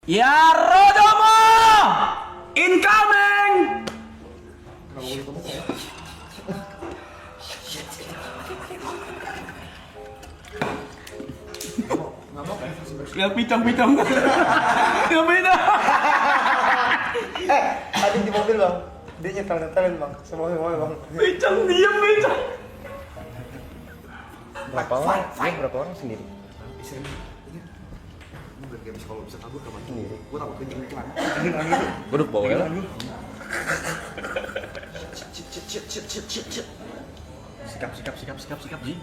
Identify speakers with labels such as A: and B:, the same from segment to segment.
A: Ya Rodomo! Incoming! Lihat picong-picong. Lihat picong.
B: Ada di mobil bang, dia nyetel-nyetelin bang, semua bang.
A: Picong diam picong.
B: Berapa orang? Berapa orang sendiri?
C: Gak bisa kalau bisa kabur ke mana
B: Sendiri.
C: gue takut kencing kan
B: Gue udah bawa ya.
A: Sikap Ji.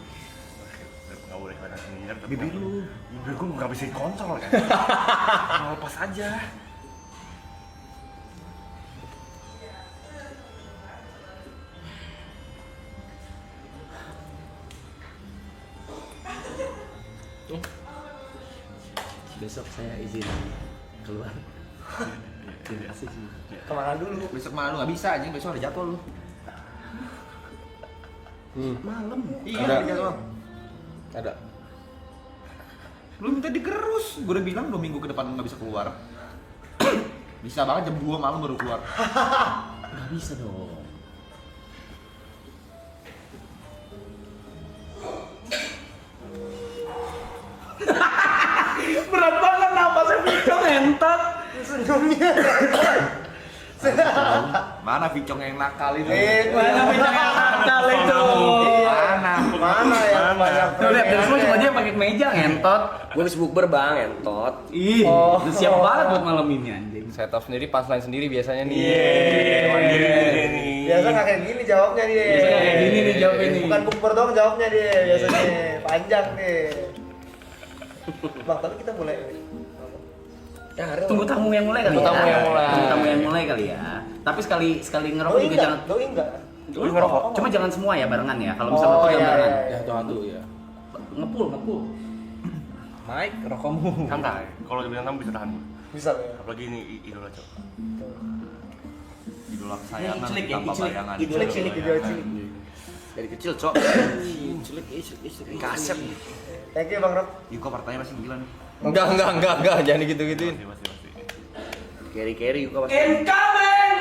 C: gak boleh pada sendiri bibir lu bibir gue gak bisa dikontrol kan mau lepas aja
A: Besok saya izin keluar. Terima kasih sih.
B: Kemana dulu?
C: besok malam lu gak bisa aja besok ada jadwal lu
A: Malam.
C: iya
B: Ada.
C: ada jadwal
B: Ada.
C: lu minta digerus gue udah bilang 2 minggu ke depan lu gak bisa keluar bisa banget jam 2 malam baru keluar
A: Gak bisa dong. Berat banget napasnya picong entot.
B: Senyumnya.
C: mana Vicong yang nakal itu
A: Mana picong yang nakal itu?
C: mana
B: yang banyak?
A: Tuh lihat dari semua cuma dia pakai kemeja entot.
D: Gue habis bukber bang, entot.
A: Ih,
B: Oh.
A: udah siap banget buat malam ini anjing.
D: Setup sendiri, punchline sendiri biasanya nih.
B: Biasa nggak kayak gini jawabnya dia.
A: Biasanya kayak gini nih jawab ini.
B: Bukan bukber doang jawabnya dia, biasanya panjang nih. Bang, tapi kita mulai.
D: Ya,
A: Tunggu tamu yang mulai kali
D: Tunggu
A: ya.
D: tamu yang mulai.
A: Tunggu tamu yang mulai kali ya. Tapi sekali ngerokok
B: Doi
A: juga
B: enggak?
A: jangan.
B: Doi enggak?
A: Doi
D: ngerokok.
A: Cuma jangan semua ya barengan ya. Kalau misalnya
B: Oh,
A: itu jangan
B: iya,
A: barengan.
B: iya, iya.
D: satu ya.
A: Ngepul.
D: Mike, rokokmu.
C: santai kalau dibilang tamu bisa tahan
B: Bisa ya.
C: apalagi ini idola cok idola kesayangan
A: Cilik ya,
C: tanpa
A: cilik.
C: bayangan
A: Idola
B: cilik, idola cilik.
D: Dari kecil, Cok. Cilik.
C: kaset
B: Thank you Bang Rob.
C: Yuka partainya masih gila nih
D: Enggak, jangan gitu-gituin.
C: masih
D: Carry juga pasti.
A: Incoming!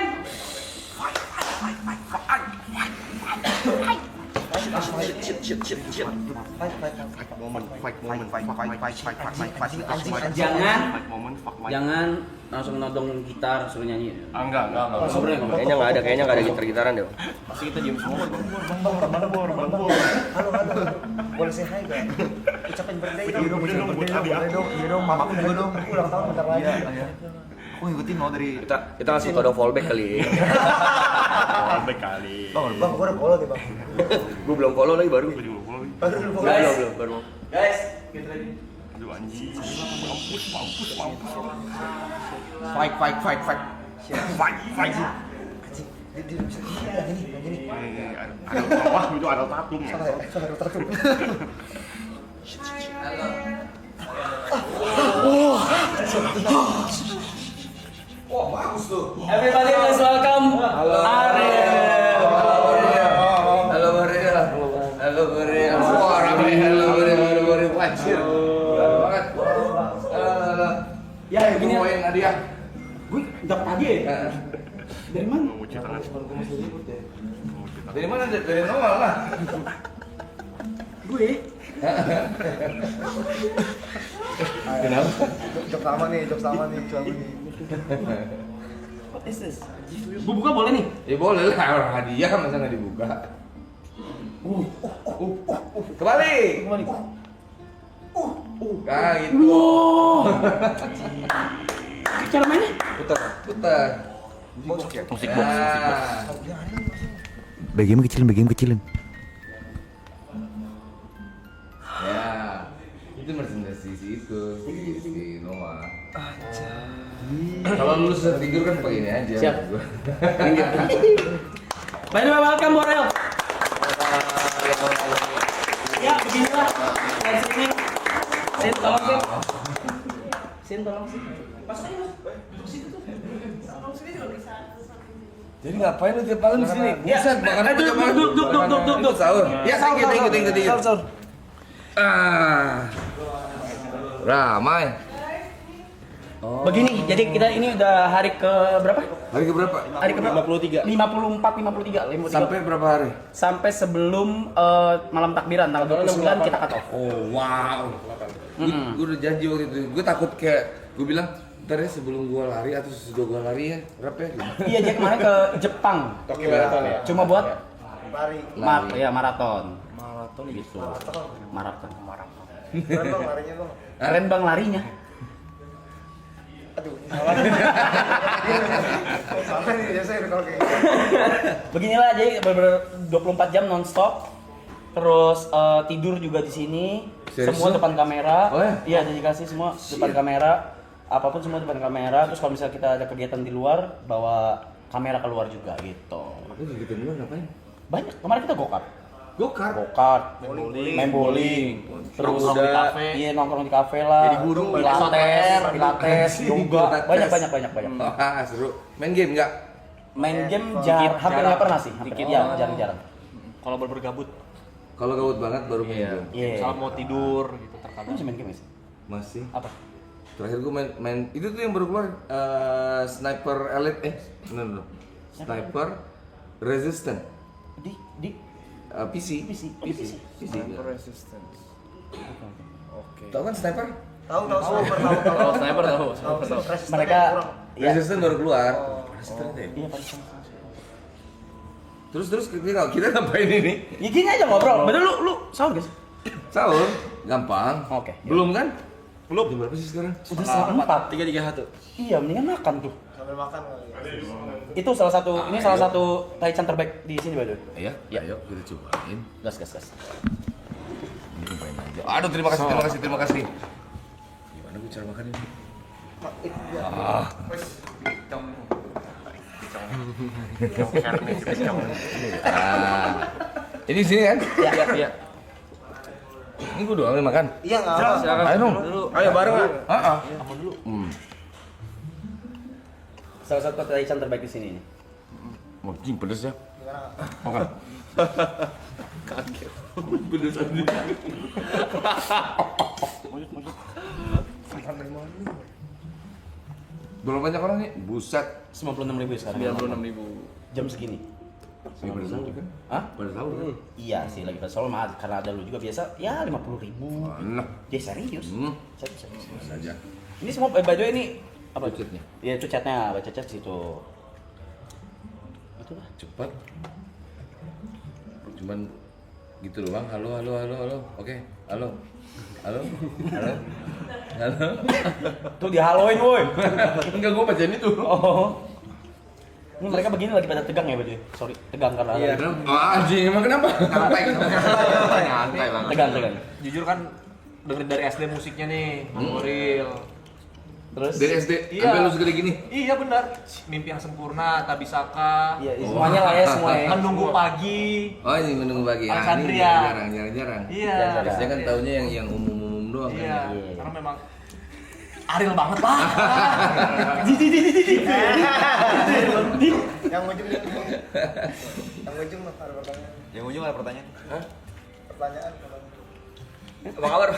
A: Jangan langsung nodong gitar suruh nyanyi.
C: enggak
D: Kayaknya nggak ada gitar-gitaran deh.
C: pasti kita diem semua
B: Halo. Boleh say hi gak? Ucapin birthday dong. Boleh dong. Iya dong, mamaku juga dong. Aku ulang tahun bentar lagi.
C: aku ngikutin mau dari
D: Kita ngasih kode fallback kali.
C: baik kali
B: Bang, gua udah follow deh bang.
D: Gue belum follow lagi baru.
C: gue juga follow
B: Baru lu follow.
D: Belum, baru.
A: Guys, get ready.
C: aduh anjing mampus
D: Fight.
B: Dia bisa yang gini.
C: ada bawah itu ada tatung
B: Salah ya, salah tattoo.
A: Everybody let's welcome Ariel.
D: Halo Bari. Wah, rame. Halo Bari. Wajir. Banget. Halo.
A: Ya begini.
D: Poin hadiah.
A: Gue dap tadi ya. Dari mana?
C: mau cuci tangan
D: Dari mana? Dari nol lah.
A: Gue.
D: Kenapa?
B: Jok sama nih.
A: What is this? Bu buka boleh nih?
D: Ya boleh lah, orang hadiah masa nggak dibuka. Kembali. Nah gitu.
A: Wow. Cara mainnya?
D: Putar.
C: musik
D: Nah.
C: BGM kecilin
D: Ya, itu merchandise itu si Noah. Kalau lu susah tidur kan pakai ini aja.
A: Siap. By the way, welcome Borel. Ya, beginilah. Dari sini. Sin tolong Sin. Sin tolong Sin. Masuk aja Mas. Situ tuh. Tolong sini juga bisa.
D: Jadi ngapain lu tiap malam di sini?
A: Ya.
D: Buset, makan
A: Duduk,
D: tiap malam.
A: duduk.
D: Sahur. Ya,
B: Sahur,
D: thank
B: sahur.
D: you.
B: Sahur.
D: Ah. Ramai.
A: Begini, jadi kita ini udah hari ke berapa?
D: Hari ke berapa?
A: Hari ke berapa? 53.
D: Sampai berapa hari?
A: Sampai sebelum malam takbiran tanggal 29 kita cut off.
D: Oh wow. Gue udah janji waktu itu. Gue takut kayak gue bilang ntar ya sebelum gue lari atau sesudah gue lari ya berapa ya? Gitu.
A: Iya, dia kemarin ke Jepang.
C: Tokyo Marathon ya.
A: Cuma buat
B: Lari.
A: maraton.
C: Marathon
A: Gitu. Maraton.
B: Keren bang larinya bang.
A: Keren bang larinya.
B: Aduh, salah. Sampai nih biasanya kalau kayak gitu.
A: Beginilah, jadi bener-bener 24 jam nonstop. Terus tidur juga di sini.
D: Serius
A: Semua
D: lu?
A: depan kamera.
D: Oh ya?
A: Iya, dedikasi semua depan kamera. Apapun semua depan kamera. Terus kalau misalnya kita ada kegiatan di luar, bawa kamera keluar juga gitu.
D: Lu gitu dulu ngapain?
A: Banyak. Kemarin kita go-kart.
D: Go-kart.
A: Main bowling. Terus
C: Nongkrong di kafe.
A: Iya, nongkrong di kafe lah.
C: Jadi guru,
A: pilates, yoga.
D: Pilates.
A: Banyak.
D: Wah, seru. Main game enggak?
A: Main game hampir nggak pernah sih. Hampir. Iya, jarang-jarang.
C: Kalau bergabut,
D: Kalau gabut banget baru main game.
A: Iya.
C: kalau mau tidur gitu
A: Kamu
C: terkadang.
A: masih main game sih?
D: Masih.
A: Apa?
D: Terakhir gue main itu tuh yang baru keluar Sniper Elite no. Sniper Resistance
A: Di
D: PC.
A: PC.
B: Resistance. Oke.
D: Tahu kan Sniper?
B: Tahu tahu.
C: Sniper tahu.
A: Mereka ya.
D: Resistance baru keluar.
A: Iya, Pak.
D: Terus kita ngapain ini?
A: Ya gini aja ngobrol. Bener lu sahur guys?
D: Sahur, gampang.
A: Oke.
D: Belum kan? Belum. Jam berapa sih sekarang?
A: Udah setengah 4.
C: 331.
A: Iya, mendingan makan tuh.
B: Sambil makan kali.
A: Itu salah satu taichan terbaik di sini, Bado.
D: Iya, ayo kita cobain.
A: Gas.
D: Ini cobain aja. Aduh, terima kasih. Gimana gue cara makan ini? Ini sini kan?
A: Iya.
D: Ini gue doang yang makan.
B: Iya nggak apa.
D: Ayo dong.
C: Ayo bareng lah.
D: Kamu dulu.
A: Salah satu taichan terbaik di sini.
D: Wah, jing pedes ya.
B: Gimana?
D: Makan.
C: Kaget.
D: Pedes aja. Berapa banyak orang nih? Buset.
A: 96.000 sekarang.
C: 96.000.
A: Jam segini.
D: Ini pada sahur kan?
A: Hah?
D: Pada sahur kan?
A: Iya sih, lagi pas soal mah karena ada lu juga biasa ya 50.000.
D: Enak.
A: Dia serius. Serius.
D: Saja.
A: Ini semua by the way ini apa
D: Chatnya.
A: Iya, itu chatnya, baca chat situ. Itulah.
D: Cepat. Cuman gitu doang. Halo. Oke. Halo.
A: Tuh dihaloin woi.
D: Enggak, gua bacain itu.
A: Oh. Ini mereka begini lagi pada tegang ya, Bado. Sorry, tegang karena
C: Iya.
A: ada.
D: Anjing, emang kenapa?
C: Nyantai banget.
A: Tegang.
C: Jujur kan dari SD musiknya nih, Goril.
A: Terus
D: Dari SD
C: Iya.
D: sampai lu segede gini.
C: Iya benar. Mimpi yang sempurna, tak bisakah.
A: iya, semuanya lah ya, semuanya.
C: Menunggu pagi.
D: Oh, ini menunggu pagi. Ah, ini
C: Alexandria.
D: jarang.
C: Iya.
D: Biasanya kan taunya yang umum-umum doang kan.
C: Iya.
A: Iya.
C: Karena memang Ariel banget lah.
B: Yang ujung ada pertanyaan.
C: Yang ujung ada pertanyaan.
B: Pertanyaan.
C: Apa kabar?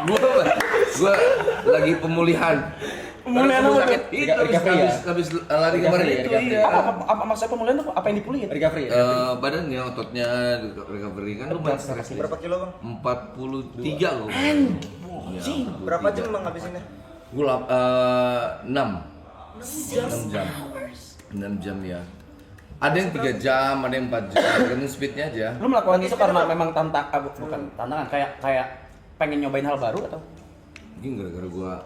D: Gua lagi pemulihan.
A: Pemulihan
D: Baru
A: apa
D: sakit.
A: tuh?
D: Itu habis lari kemarin itu iya.
A: Apa maksudnya pemulihan tuh apa yang dipulihin?
C: Recovery.
D: Badannya, ototnya recovery kan lumayan stres.
B: Berapa kilo bang?
D: 43 loh.
A: Anjing.
B: Berapa jam bang ngabisinnya?
D: Gua 6 jam. 6 jam ya. Ada yang 3 jam, ada yang 4 jam, tergantung speednya aja.
A: Lu melakukan itu karena memang bukan tantangan, kayak pengen nyobain hal baru atau?
D: Mungkin gara-gara gua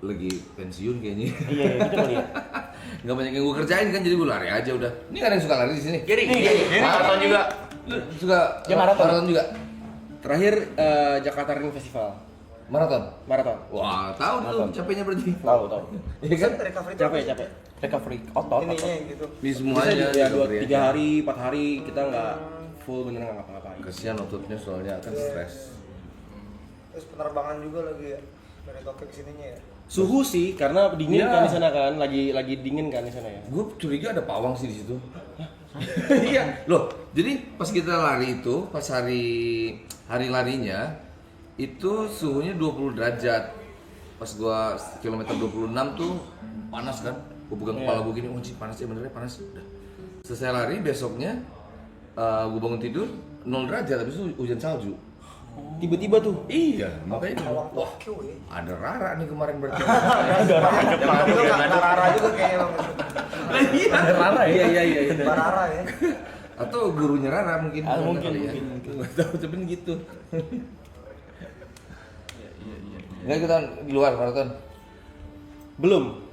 D: lagi pensiun kayaknya.
A: Iya, gitu kali ya.
D: Nggak banyak yang gua kerjain kan, jadi gua lari aja udah. Ini kan yang suka lari di sini.
C: Giri.
D: Maraton juga. Lu suka
A: Dia maraton
D: juga?
C: Terakhir Jakarta Ring Festival.
D: Maraton?
C: Maraton.
D: Wah, tahu dulu capeknya berarti.
A: Tahu.
D: Iya kan?
B: Recovery
C: Capek.
A: Recovery otot.
B: ininya gitu.
D: Di semuanya.
C: Ya
D: recovery
C: 3
D: aja.
C: hari, 4 hari kita nggak full beneran nggak ngapa-ngapain.
D: Kesian ototnya soalnya akan stres.
B: Terus penerbangan juga lagi ya dari Tokyo ke sininya ya.
C: Suhu sih karena dingin
D: Iya.
C: kan di sana kan, lagi dingin kan di sana ya.
D: Gue curiga ada pawang sih di situ. Iya, loh. Jadi pas kita lari itu, pas hari larinya, Itu suhunya 20 derajat. Pas gua kilometer 26 tuh panas kan. Gua pegang kepala gua gini, oh panas ya benernya panas. Udah. Selesai lari besoknya gua bangun tidur 0 derajat, habis itu hujan salju.
C: Tiba-tiba tuh.
D: Iya, makanya wah, ada Rara nih kemarin berarti.
B: Ada Rara juga kayaknya.
A: Ada Rara ya?
C: Iya.
B: Rara ya.
D: Atau gurunya Rara mungkin.
A: Mungkin.
D: Nggak tahu, tapi gitu. Nggak kita di luar maraton.
C: Belum.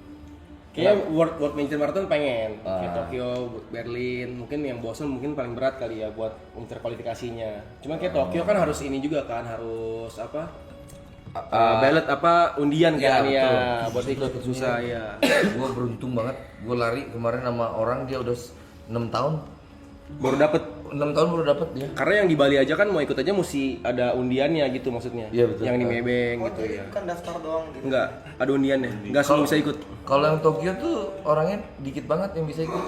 C: Kayaknya World Marathon Marathon pengen. Kayak
D: Ah.
C: Tokyo, Berlin, mungkin yang bosan mungkin paling berat kali ya buat ngincer kualifikasinya. Cuman kayak Tokyo kan harus ini juga kan, harus apa? Ballot apa undian
D: Ya,
C: kan ya,
D: betul.
C: buat ikut susah ya.
D: Gue beruntung banget. Gue lari kemarin sama orang dia udah 6 tahun.
C: Baru dapet.
D: 6 tahun baru dapet dia.
C: Karena yang di Bali aja kan mau ikut aja mesti ada undiannya gitu maksudnya.
D: Iya, betul.
C: Yang di Mebeng gitu
B: Jadi
C: ya.
B: kan daftar doang gitu.
C: Enggak, ada undiannya. Enggak semua bisa ikut.
D: Kalau yang Tokyo tuh orangnya dikit banget yang bisa ikut.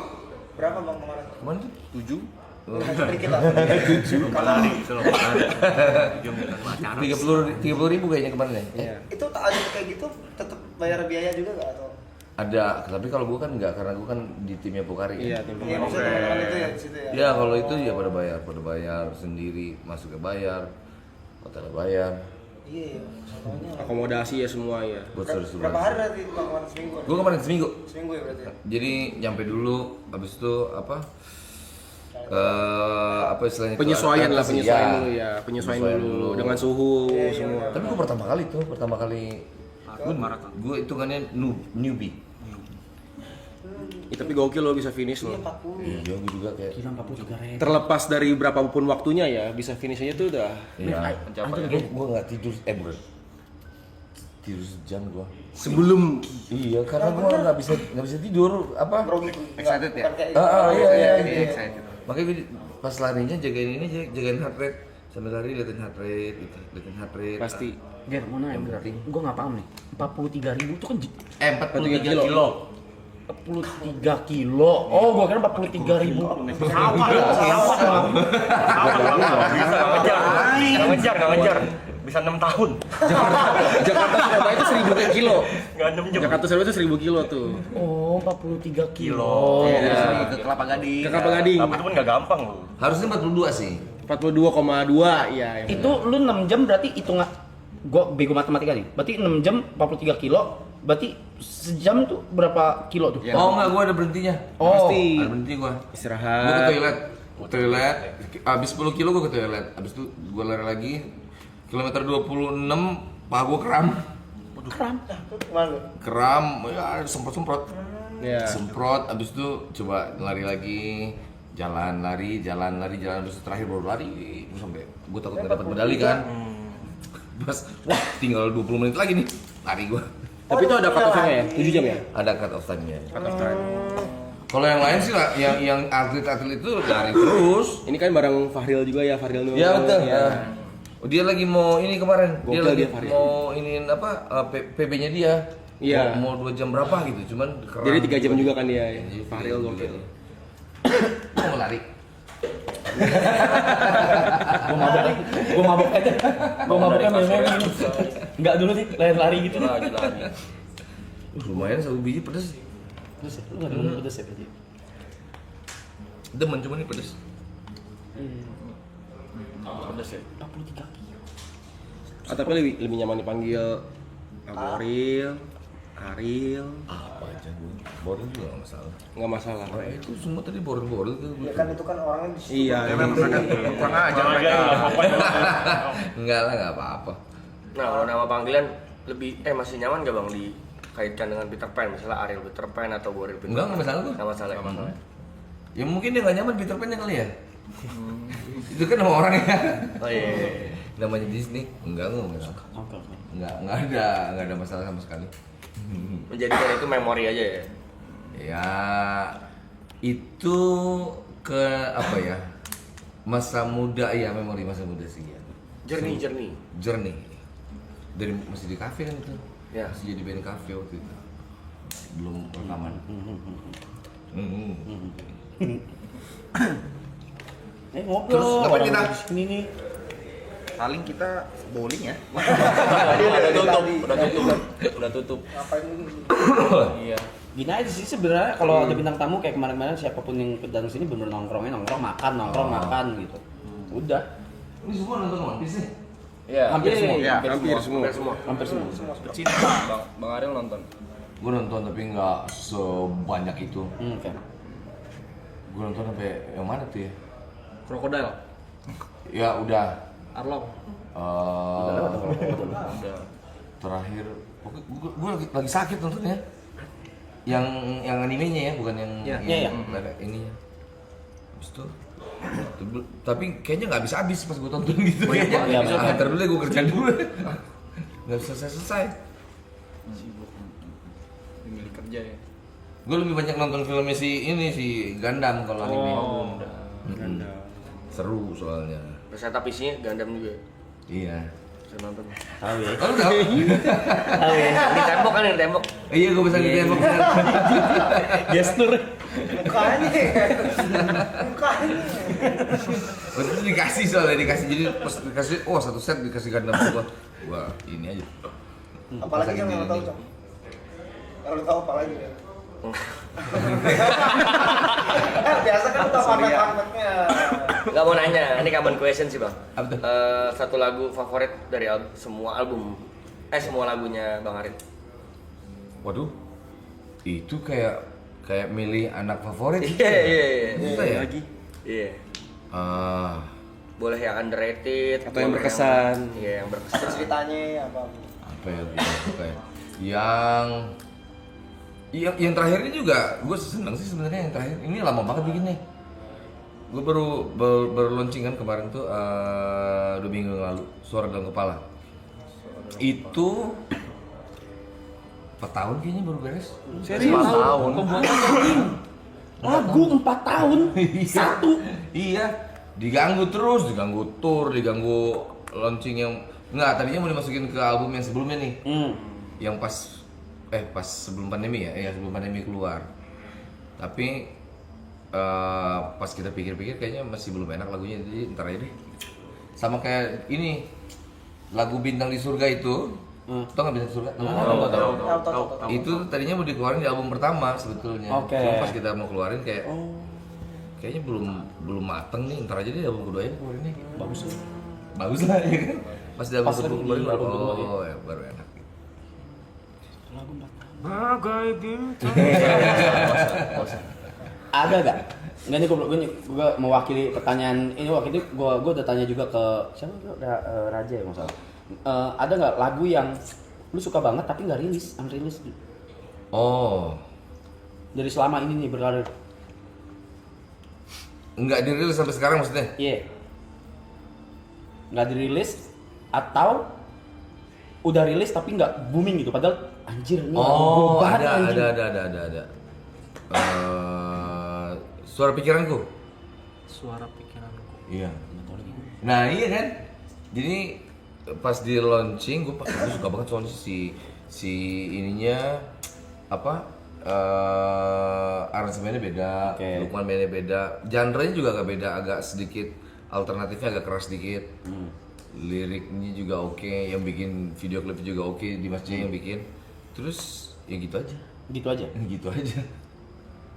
B: Berapa Bang kemarin?
D: Kemana tuh?
C: 7.
B: Dikit lah.
D: 30.000 kayaknya kemarin ya.
C: Iya.
B: Itu tak ada kayak gitu tetap bayar biaya juga nggak atau?
D: Ada, tapi kalau gue kan enggak karena gue kan di timnya Pokari.
C: Iya,
D: Kan?
C: tim
B: Iya, maksudnya teman-teman itu ya di situ ya.
D: Ya kalau itu ya pada bayar sendiri, masuknya bayar, hotelnya bayar.
B: Iya, semuanya.
C: akomodasi ya semua ya.
D: Buat
B: Berapa
D: saudara-saudara.
B: hari berarti Bang kemarin seminggu?
D: Gue kemarin seminggu.
B: Seminggu ya berarti.
D: Jadi nyampe dulu, habis itu apa? Apa istilahnya?
C: Penyesuaian lah,
D: adaptasi,
C: penyesuaian dulu ya, penyesuaian dulu dengan suhu semua.
D: Tapi gue pertama kali gue hitungannya newbie.
C: Ya, tapi gokil lo bisa finish
B: Iya,
C: lo.
B: 40.
D: Iya, gue juga kayak.
A: Gila 43.000.
C: Terlepas dari berapapun waktunya ya, bisa finish aja tuh udah.
D: Iya.
C: pencapaian.
D: Gue nggak tidur, bro. Tidur sejam gue.
C: Sebelum
D: Iya, karena gue nggak bisa tidur. Apa?
B: Grogi.
C: Excited ya?
B: Bukan kayak
D: Iya.
C: excited.
D: Makanya gue pas larinya jagain heart rate. Sambil lari liatin heart rate, gitu. Liatin heart rate.
C: Pasti.
A: Ger, mau nanya
D: Yang
A: Ger.
D: penting.
A: Gua nggak paham nih. 43.000 itu kan
D: 43
C: kilo.
D: kilo.
A: 43 kilo. Oh, gua kira 43.000.
B: Nggak ngejar. Bisa 6 tahun.
C: Jakarta Surabaya itu 1.000 kilo.
B: Nggak 6 jam.
C: Jakarta Surabaya itu 1.000 kilo tuh.
A: Oh, 43 kilo.
C: Iya.
A: Ke Kelapa Gading.
C: Ke Kelapa Gading.
B: Tapi itu pun nggak gampang loh.
D: Harusnya 42 sih.
C: 42,2 ya.
A: Itu lu 6 jam berarti hitung gua bego matematika nih. Berarti 6 jam 43 kilo. Berarti sejam tuh berapa kilo tuh?
C: Ya.
D: Oh enggak, gue ada berhentinya.
A: Oh,
C: Pasti.
D: Ada berhenti gue.
C: Istirahat.
D: Gue ke toilet. Abis 10 kilo gue ke toilet. Abis itu gue lari lagi. Kilometer 26, paha gue kram.
A: kram.
B: Malu.
D: Kram, ya semprot-semprot.
C: Ya.
D: Semprot, abis itu coba lari lagi. Jalan lari, abis itu terakhir baru lari. Terus sampai gue takut gak dapat medali kan. Pas, wah tinggal 20 menit lagi nih. Lari gue.
C: Tapi itu ada cut off-nya ya? 7 jam ya?
D: Ada cut off time-nya.
C: Cut off time.
D: Kalau yang lain sih lah, yang atlet-atlet itu lari terus.
C: Ini kan bareng Fahril juga ya, Fahril Nur.
D: Ya betul.
C: Ya.
D: Oh, dia lagi mau ini kemarin.
C: Gokil
D: Dia lagi
C: dia, Farid.
D: mau iniin apa PB-nya dia.
C: Iya.
D: Mau 2 jam berapa gitu, cuman keren.
C: Jadi 3 jam juga kan dia. Ya.
D: Jadi
C: Fahril
D: 3 jam
C: gokil.
D: juga. Mau lari.
A: Gua mabok aja. Gua maboknya memang ini. Enggak dulu sih, lari gitu nih.
D: Lumayan 1 biji pedes.
A: Terus lu enggak demen pedes ya berarti?
D: Demen cuma ini pedes.
A: Pedes ya. 43 kilo.
C: Tapi lebih nyaman dipanggil Aboril, Aril,
D: Apa aja gue. Boril juga gak masalah.
C: nggak masalah.
D: Nah, itu semua tadi boril-boril tuh.
B: Ya kan itu kan orangnya di situ.
C: Iya,
D: Kurang aja mereka. Enggak lah, enggak apa-apa.
E: Nah, kalau nama panggilan lebih masih nyaman gak Bang dikaitkan dengan Peter Pan, misalnya Ariel Peter Pan atau Boril Peter
D: Enggak
E: Pan?
D: masalah tuh.
E: Nggak masalah.
D: Ya mungkin dia nggak nyaman Peter Pan ya kali ya. Itu kan nama orang ya.
E: Oh iya.
D: Namanya Disney. Enggak.
A: Oke.
D: Enggak ada masalah sama sekali.
E: Menjadikan itu memori aja ya.
D: Ya itu ke apa ya? Masa muda ya, memori masa muda sih ya.
E: Journey.
D: Journey. Dari masih di kafe kan itu.
E: Ya.
D: Masih jadi band kafe waktu itu. Belum rekaman.
A: Ngobrol.
D: Terus ngapain kita?
A: Ini nih.
B: Paling kita bowling ya.
C: Udah tutup.
A: Iya. Gini aja sih sebenarnya kalau ada bintang tamu kayak kemarin-kemarin siapapun yang datang sini bener nongkrong makan gitu. Udah.
D: Ini semua nonton One Piece nih.
C: Iya,
A: Hampir semua.
C: Iya, hampir semua.
A: Hampir semua.
C: Bang Ariel nonton.
D: Gue nonton tapi nggak sebanyak itu.
A: Oke.
D: Gue nonton sampai yang mana tuh ya?
C: Krokodil.
D: Ya udah.
C: Arlong.
D: Terakhir, gue lagi sakit nontonnya. Yang animenya ya, bukan yang
A: Iya.
D: ini. Habis itu tapi kayaknya nggak habis pas gue tonton gitu. Kayaknya ntar dulu gue kerja dulu. Nggak selesai.
C: Sibuk. Milih kerja ya.
D: Gue lebih banyak nonton filmnya si Gundam kalau anime.
C: Gundam.
D: Seru soalnya.
E: Setup isinya Gundam juga.
D: Iya.
E: Saya nonton.
A: Tahu ya.
D: Oh, lu tahu?
A: Tahu ya.
E: Di tembok kan, di tembok.
D: Iya, gue bisa di tembok.
A: Gestur.
B: Mukanya.
D: Waktu itu dikasih jadi pas dikasih, satu set dikasih Gundam gua. Wah, ini aja.
B: Apalagi yang lo tahu, Cok. Kalau lo tahu apalagi ya. Biasa kan lo tahu format-formatnya.
E: Gak mau nanya, ini common question sih bang.
D: Apa tuh?
E: Satu lagu favorit dari semua lagunya Bang Arin.
D: Waduh. Itu kayak milih anak favorit.
E: Iya.
D: Bisa ya?
E: Iya.
D: Ah,
E: Boleh yang underrated
C: Atau yang
E: boleh
C: berkesan.
E: Iya, yang berkesan.
B: Ceritanya apa?
D: apa ya gitu kayak yang terakhir ini juga gue seneng sih sebenarnya. Yang terakhir ini lama banget bikinnya. Gue baru launching kan kemarin tuh 2 minggu yang lalu, Suara Dalam Kepala. Itu 4 tahun kayaknya baru beres.
C: Serius?
D: 4 tahun.
A: Lagu 4 tahun. Satu.
D: Iya, diganggu terus, diganggu tour, diganggu launching yang enggak, tadinya mau dimasukin ke album yang sebelumnya nih. Yang pas sebelum pandemi ya, sebelum pandemi keluar. Tapi pas kita pikir-pikir kayaknya masih belum enak lagunya, jadi ntar aja deh. Sama kayak ini lagu Bintang di Surga itu. Tau nggak Bintang di Surga?
B: Tahu.
D: Itu tadinya mau dikeluarin di album pertama sebetulnya.
A: Oke.
D: Cuma pas kita mau keluarin kayaknya belum mateng nih, ntar aja deh album keduanya keluarinnya. Bagus lah ya kan. Pas di album kedua keluarin ya baru enak.
C: Bagai bintang.
A: Ada gak? Enggak nih gue mewakili pertanyaan ini. Waktu itu gue udah tanya juga ke siapa? Raja ya masalah. Ada nggak lagu yang lu suka banget tapi nggak unrilis
D: Oh,
A: dari selama ini nih berkarir?
D: nggak dirilis sampai sekarang maksudnya?
A: Iya. Nggak dirilis atau udah rilis tapi nggak booming gitu, padahal anjir ini lagu boom banget, anjing.
D: Ada. Suara Pikiranku.
C: Suara pikiranku.
D: Iya. Nah iya kan. Jadi pas di launching gue suka banget soalnya si ininya apa aransemennya beda, Lukman mainnya beda, genre-nya juga agak beda, agak sedikit alternatifnya agak keras sedikit. Liriknya juga oke, yang bikin video klip juga oke, Dimas J yang bikin. Terus ya gitu aja.
A: Gitu aja.
D: Gitu aja.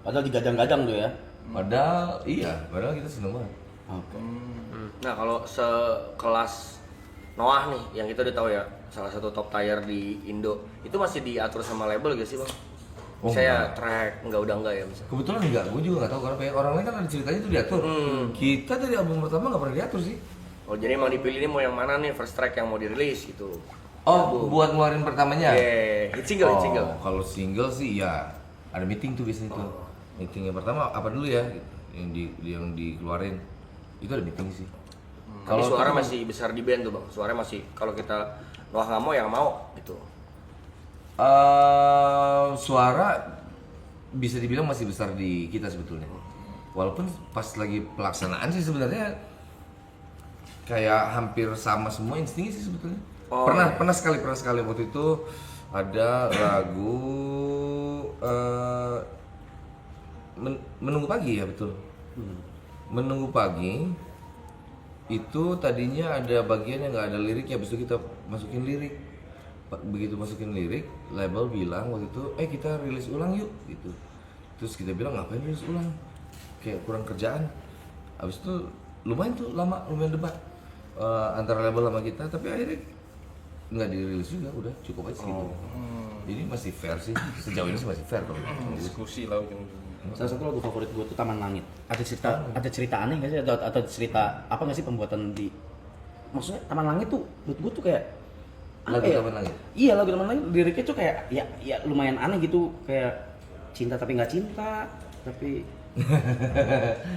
A: Padahal digadang-gadang tuh ya.
D: Padahal kita seneng banget.
A: Oke.
E: Nah kalau sekelas Noah nih, yang kita udah tahu ya salah satu top tier di Indo, itu masih diatur sama label gak sih bang? Saya track enggak ya misalnya.
D: Kebetulan enggak, gue juga nggak tahu karena banyak orang lain kan ada ceritanya itu diatur. Kita dari album pertama nggak pernah diatur sih.
E: Oh jadi emang dipilih nih mau yang mana nih first track yang mau dirilis gitu?
D: Oh, buat ngeluarin pertamanya?
E: Yeah, hit single.
D: Kalau single sih ya ada meeting tuh biasanya tuh. Meeting yang pertama apa dulu ya? Yang dikeluarin itu ada meeting sih.
E: Kalau suara masih besar di band tuh bang, suara masih kalau kita Noah nggak mau yang mau gitu.
D: Suara bisa dibilang masih besar di kita sebetulnya. Walaupun pas lagi pelaksanaan sih sebenarnya kayak hampir sama semua instingnya sih sebetulnya. Pernah sekali waktu itu ada lagu Menunggu Pagi ya betul. Menunggu Pagi Itu tadinya ada bagian yang nggak ada lirik, habis itu kita masukin lirik. Begitu masukin lirik, label bilang waktu itu, kita rilis ulang yuk gitu. Terus kita bilang ngapain rilis ulang? Kayak kurang kerjaan. Habis itu lumayan debat antara label sama kita, tapi akhirnya nggak dirilis juga, udah cukup aja gitu. Jadi masih fair sih, sejauh ini sih masih fair kalau
C: Diskusi lah ujung-ujungnya.
A: Salah satu lagu favorit gue tuh Taman Langit. Ada cerita aneh nggak sih? Atau cerita apa nggak sih pembuatan di? Maksudnya Taman Langit tuh buat gue tuh kayak
D: Lagu
A: apa ya?
D: Taman Langit?
A: Iya, lagu Taman Langit liriknya tuh kayak ya lumayan aneh gitu, kayak cinta tapi nggak cinta, tapi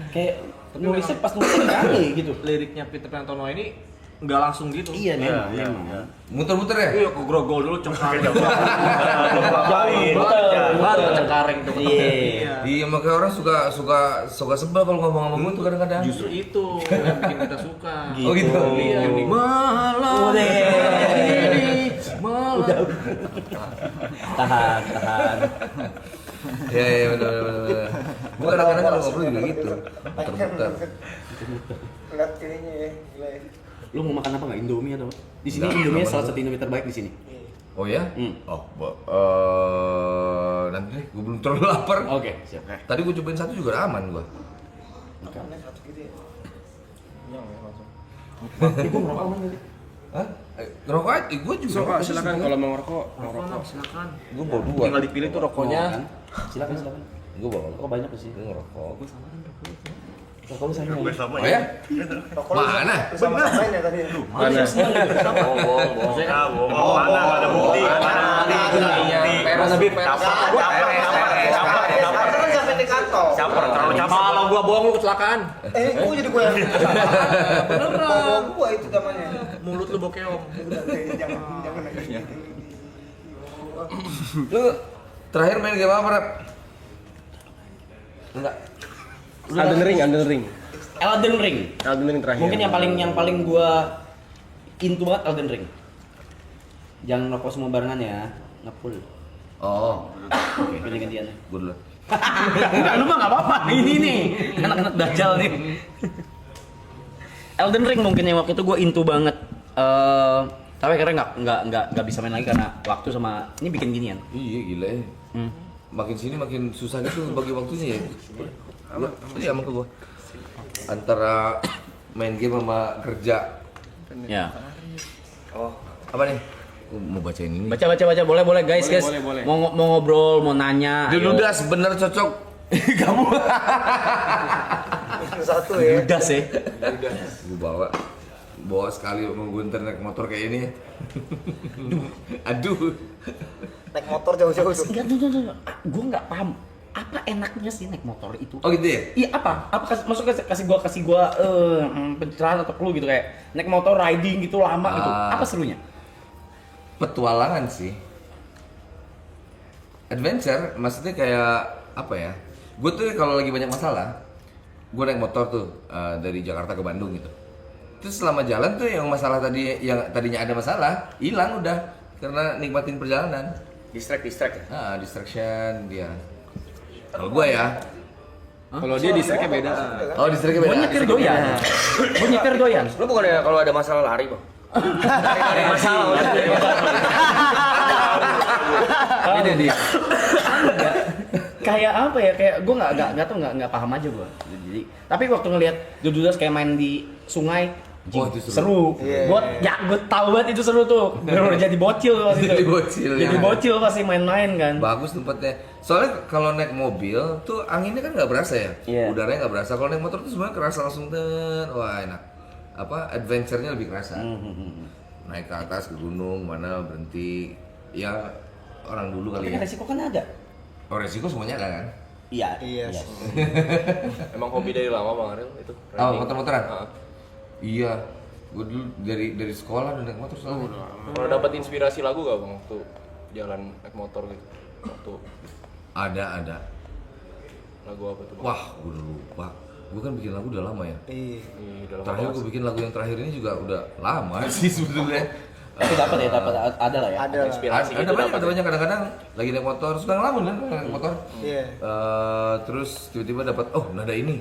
A: kayak nulisnya pas nulisnya nggak aneh gitu.
F: Liriknya Peter Pantono ini nggak langsung gitu.
A: Iya memang.
D: muter-muter ya.
F: Iya, ke grogol dulu cengkareng.
A: Baru
F: Cengkareng tuh.
A: Iya.
D: Iya, makanya orang suka sebel kalau ngomong sama gue tuh kadang-kadang.
F: Justru itu yang bikin kita suka.
D: Oh gitu.
F: Iya, yang di
A: Malam ini malam. Tahan.
D: Iya, benar. Gue kadang-kadang kalau ngobrol juga gitu, muter-muter.
B: Lihat ininya ya, gila ya.
A: Lu mau makan apa nggak? Indomie atau? Di sini
D: Nggak,
A: Indomie
D: nggak
A: salah
D: mau.
A: satu Indomie terbaik di sini.
D: Oh ya? Oh, nanti deh, gue belum terlalu lapar.
A: Oke, siap.
D: Tadi gue cobain satu juga udah aman gue.
B: Makannya satu gitu ya.
A: Gue ngerokok aman gak sih?
D: Hah? Ngerokok aja? Gue juga.
C: So, silakan kalau mau ngerokok.
F: Silakan.
D: Gue bawa dua.
F: Tinggal dipilih tuh rokoknya.
A: Silakan.
D: Gue bawa.
A: Rokok banyak sih.
D: Gue ngerokok.
A: Rokok lu sama.
D: Oh ya?
B: Rokok lu
D: Mana?
B: Sama-samain ya tadi.
C: Mana?
E: Bohong.
G: Mana ada bukti?
C: Mana bib?
B: Caper kan sampai di kantor.
G: Caper, terlalu caper.
F: Kalau gua bohong lu kecelakaan.
B: Gua jadi gua yang beneran. Gua itu namanya.
F: Mulut lu bokeom.
B: Udah, jangan lagi.
D: Lu terakhir main game apa, Rap? Enggak.
C: Elden Ring.
A: Elden Ring
C: Terakhir.
A: Mungkin yang paling gua into banget Elden Ring. Jangan rokok semua barengan ya, ngepull.
D: Oh,
A: Oke, ganti-gantian.
D: gue dulu.
A: Enggak, lu mah nggak apa-apa. Ini nih, anak-anak dajal nih. Elden Ring mungkin yang waktu itu gue into banget. Tapi akhirnya nggak bisa main lagi karena waktu sama ini bikin ginian.
D: Iya, gila ya. Makin sini makin susah gitu bagi waktunya ya. Iya, sama ke gua. Antara main game sama kerja.
A: Ya.
D: Oh, apa nih? Gua mau bacain ini.
A: Baca, boleh guys.
C: Boleh.
A: Mau ngobrol, mau nanya. ayo.
D: Judas bener cocok.
A: Kamu.
B: Satu ya.
A: Judas ya.
D: Gua bawa sekali mau gue naik motor kayak ini. Aduh.
B: Naik motor jauh-jauh tuh.
A: Enggak. Gue nggak paham. Apa enaknya sih naik motor itu?
D: Oh gitu ya?
A: Iya apa? Maksudnya kasih gua pencerahan atau clue gitu kayak naik motor riding gitu lama gitu. Apa serunya?
D: Petualangan sih. Adventure, maksudnya kayak apa ya? Gue tuh kalau lagi banyak masalah, gue naik motor tuh dari Jakarta ke Bandung gitu. Terus selama jalan tuh yang tadinya ada masalah hilang udah karena nikmatin perjalanan.
E: Distract ya.
D: Distraction dia. Kalau gue ya.
C: Kalau dia distract-nya beda.
D: Oh, distraction
A: Gue
D: beda.
A: nyetir doyan.
E: Lu bukan ya kalau ada masalah lari, Bang? Dari masalah.
A: Ini dia. Kayak apa ya? Kayak gue nggak paham aja gue. Jadi tapi waktu ngelihat Judas kayak main di sungai,
D: Oh, itu
A: seru.
B: Iya.
A: Gue tahu banget itu seru tuh. Bener jadi bocil pas itu.
D: Jadi bocil,
A: Jadi
D: ya.
A: bocil pasti main-main kan.
D: Bagus tempatnya. Soalnya kalau naik mobil tuh anginnya kan nggak berasa ya.
A: Iya.
D: Udaranya nggak berasa. Kalau naik motor tuh sebenarnya kerasa langsung wah enak. Apa adventure-nya lebih kerasa. Naik ke atas ke gunung mana berhenti. Ya orang dulu kali
A: Tapi
D: ya.
A: resiko kan ada.
D: Oh, resiko semuanya ada kan?
A: Iya.
B: Iya.
C: Emang hobi dari lama Bang Ariel itu.
D: Oh, motor-motoran?
C: Heeh.
D: Iya. Gue dulu dari sekolah udah naik motor soalnya.
C: Kalau dapat inspirasi lagu gak Bang waktu jalan naik motor gitu? Waktu
D: Ada.
C: lagu apa tuh Bang?
D: Wah, gue udah lupa. Gue kan bikin lagu udah lama ya.
B: Iya.
C: Dalam
D: Terakhir gue bikin lagu yang terakhir ini juga udah lama sih sebetulnya.
A: Tapi dapat ada lah ya.
B: Ada.
C: inspirasi
D: Ada
C: gitu
D: banyak,
C: dapat.
D: ada banyak kadang-kadang lagi naik motor, suka ngelamun kan naik motor.
B: Iya.
D: Terus tiba-tiba dapat nada ini.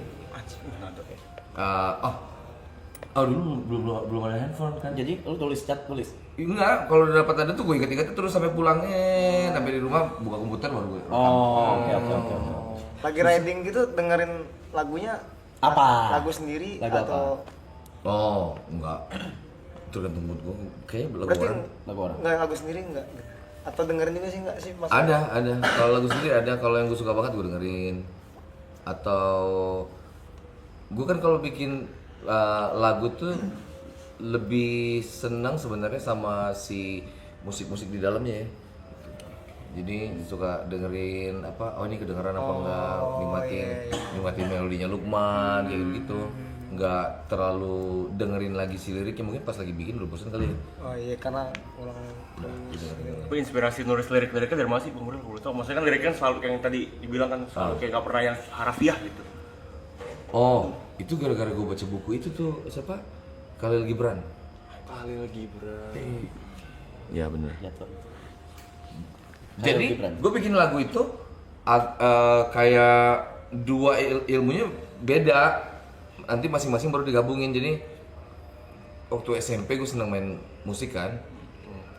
D: Oh dulu belum ada handphone kan.
A: Jadi lu tulis chat tulis.
D: Enggak, kalau udah dapat ada tuh gue inget-inget terus sampai pulangnya, sampai di rumah buka komputer baru gue.
A: Oh, oke.
B: Lagi riding gitu dengerin lagunya
A: Apa?
B: lagu sendiri
A: Lagu
B: atau
D: Oh, enggak. Tergantung mood gue. Kayaknya lagu
B: berarti
D: orang.
A: Lagu orang.
B: enggak lagu sendiri enggak? Atau dengerin juga sih enggak sih Mas?
D: Ada. Kalau lagu sendiri ada, kalau yang gue suka banget gue dengerin. Atau gue kan kalau bikin lagu tuh lebih senang sebenarnya sama si musik-musik di dalamnya ya. Jadi suka dengerin apa, oh ini kedengeran apa enggak, nikmatin melodinya Lukman kayak gitu. Enggak terlalu dengerin lagi si liriknya, mungkin pas lagi bikin udah bosan kali ya.
B: Oh iya karena ulang
G: Tapi inspirasi nulis lirik-liriknya dari mana sih Bang Buril? Gue tau, maksudnya kan liriknya selalu kayak yang tadi dibilang kan selalu kayak gak pernah yang harafiah gitu.
D: Oh, itu gara-gara gue baca buku itu tuh siapa? Khalil Gibran.
C: Khalil Gibran.
D: Ya bener.
A: Ya tuh.
D: Jadi
A: Gibran.
D: gue bikin lagu itu kayak dua ilmunya beda. Nanti masing-masing baru digabungin. Jadi waktu SMP gue seneng main musik kan.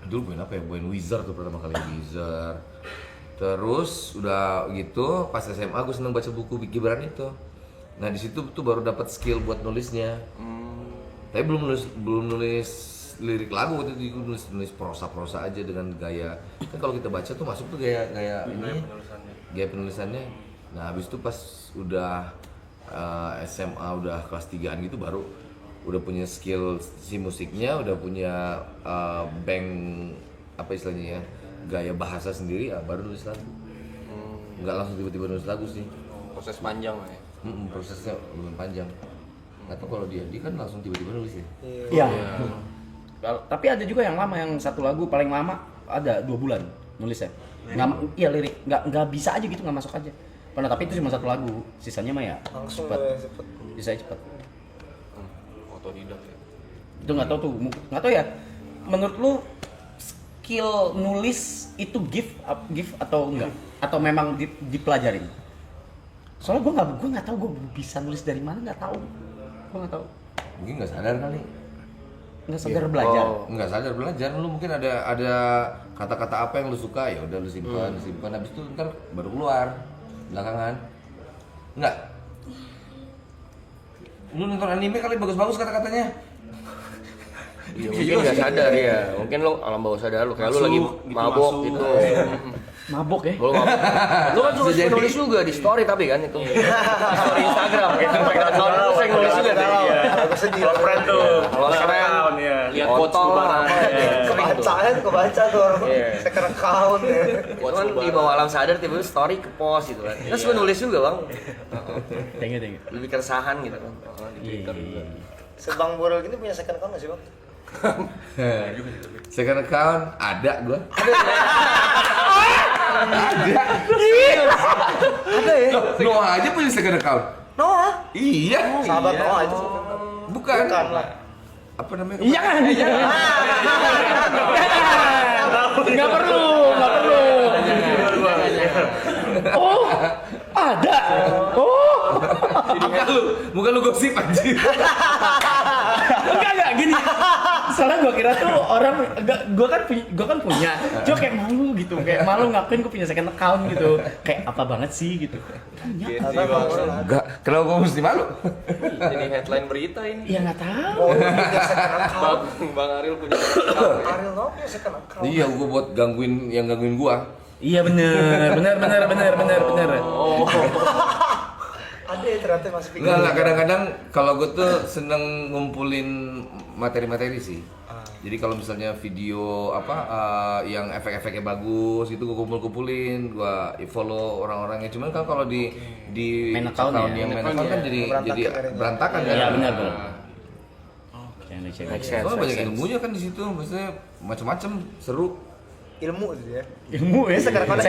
D: Dulu main apa ya? Main Wizard tuh pertama kali Wizard. Terus udah gitu pas SMA gue seneng baca buku Gibran itu. Nah di situ tuh baru dapat skill buat nulisnya. Tapi belum nulis lirik lagu waktu itu, gue nulis prosa aja dengan gaya. Kan kalau kita baca tuh masuk tuh gaya ini, gaya penulisannya. Nah habis itu pas udah SMA udah kelas 3-an gitu baru udah punya skill si musiknya, udah punya bank apa istilahnya ya, gaya bahasa sendiri, ya baru nulis lagu. Nggak langsung tiba-tiba nulis lagu sih.
C: Proses panjang lah ya.
D: Prosesnya lumayan panjang. Nggak tahu kalau dia kan langsung tiba-tiba nulis ya.
A: Iya. Tapi ada juga yang lama, yang satu lagu paling lama ada 2 bulan nulisnya. Iya lirik, nggak bisa aja gitu, nggak masuk aja. Pernah, tapi itu cuma satu lagu, sisanya mah ya
B: langsung
A: cepat.
B: cepet.
A: Bisa cepat.
C: Otodidak ya.
A: Itu nggak tahu tuh, nggak tahu ya. Menurut lu skill nulis itu gift atau enggak? Atau memang dipelajarin? Soalnya gue nggak tahu gue bisa nulis dari mana, nggak tahu. Gue nggak tahu.
D: Mungkin nggak sadar kali.
A: Nggak sadar belajar.
D: Nggak sadar belajar, lu mungkin ada kata-kata apa yang lu suka, ya udah lu simpan, habis itu ntar baru keluar belakangan. Nggak. Lu nonton anime kali bagus-bagus kata-katanya.
E: Iya, mungkin nggak sadar ya. Mungkin lo alam bawah sadar lo kayak lo lagi mabok gitu.
A: Mabok ya?
E: Lo mabok. Lo kan suka nulis juga di story tapi kan itu. Di story Instagram. Kalau lo sering nulis juga tuh.
B: Aku sedih.
G: Kalau friend tuh,
E: Kalau keren,
G: ya.
E: lihat quotes gimana.
B: Kebaca tuh orang second account ya.
E: Cuman di bawah alam sadar tiba-tiba story ke post gitu kan. Kita suka nulis juga bang.
A: Thank you.
E: Lebih keresahan gitu kan. Di Twitter juga.
B: Sebang Borel gini punya second account nggak sih bang?
D: Second account ada gua.
B: Ada ya?
D: Noah aja punya second account.
B: Noah?
D: Iya.
B: Sahabat Noah itu.
D: Bukan.
B: Bukan lah.
D: Apa namanya?
A: Jangan. Nggak perlu. Oh, ada. Oh.
D: Bukan lu gosip anjir.
A: Enggak gini. Soalnya gue kira tuh orang, gue kan punya. Cuma kayak malu gitu, kayak malu ngakuin gue punya second account gitu. Kayak apa banget sih gitu. Punya.
D: Enggak. Kenapa gua mesti malu?
C: Jadi headline berita ini.
A: Ya nggak tahu.
B: Oh, dia punya second account.
C: Bang Ariel punya.
B: Ariel Noah punya second account.
D: Iya, gua buat gangguin gua.
A: Iya bener. Oh.
B: Ada ya ternyata masih pikir.
D: Enggak, kadang-kadang kalau gue tuh seneng ngumpulin materi-materi sih. Jadi kalau misalnya video yang efek-efeknya bagus itu gue kumpulin, gue follow orang-orangnya. Cuman kan kalau di
A: Main account
D: yang main account kan jadi berantakan kan.
A: Iya benar.
D: Soalnya banyak ilmunya kan di situ, maksudnya macam-macam, seru.
B: Ilmu itu ya.
A: Ilmu ya.
B: Second account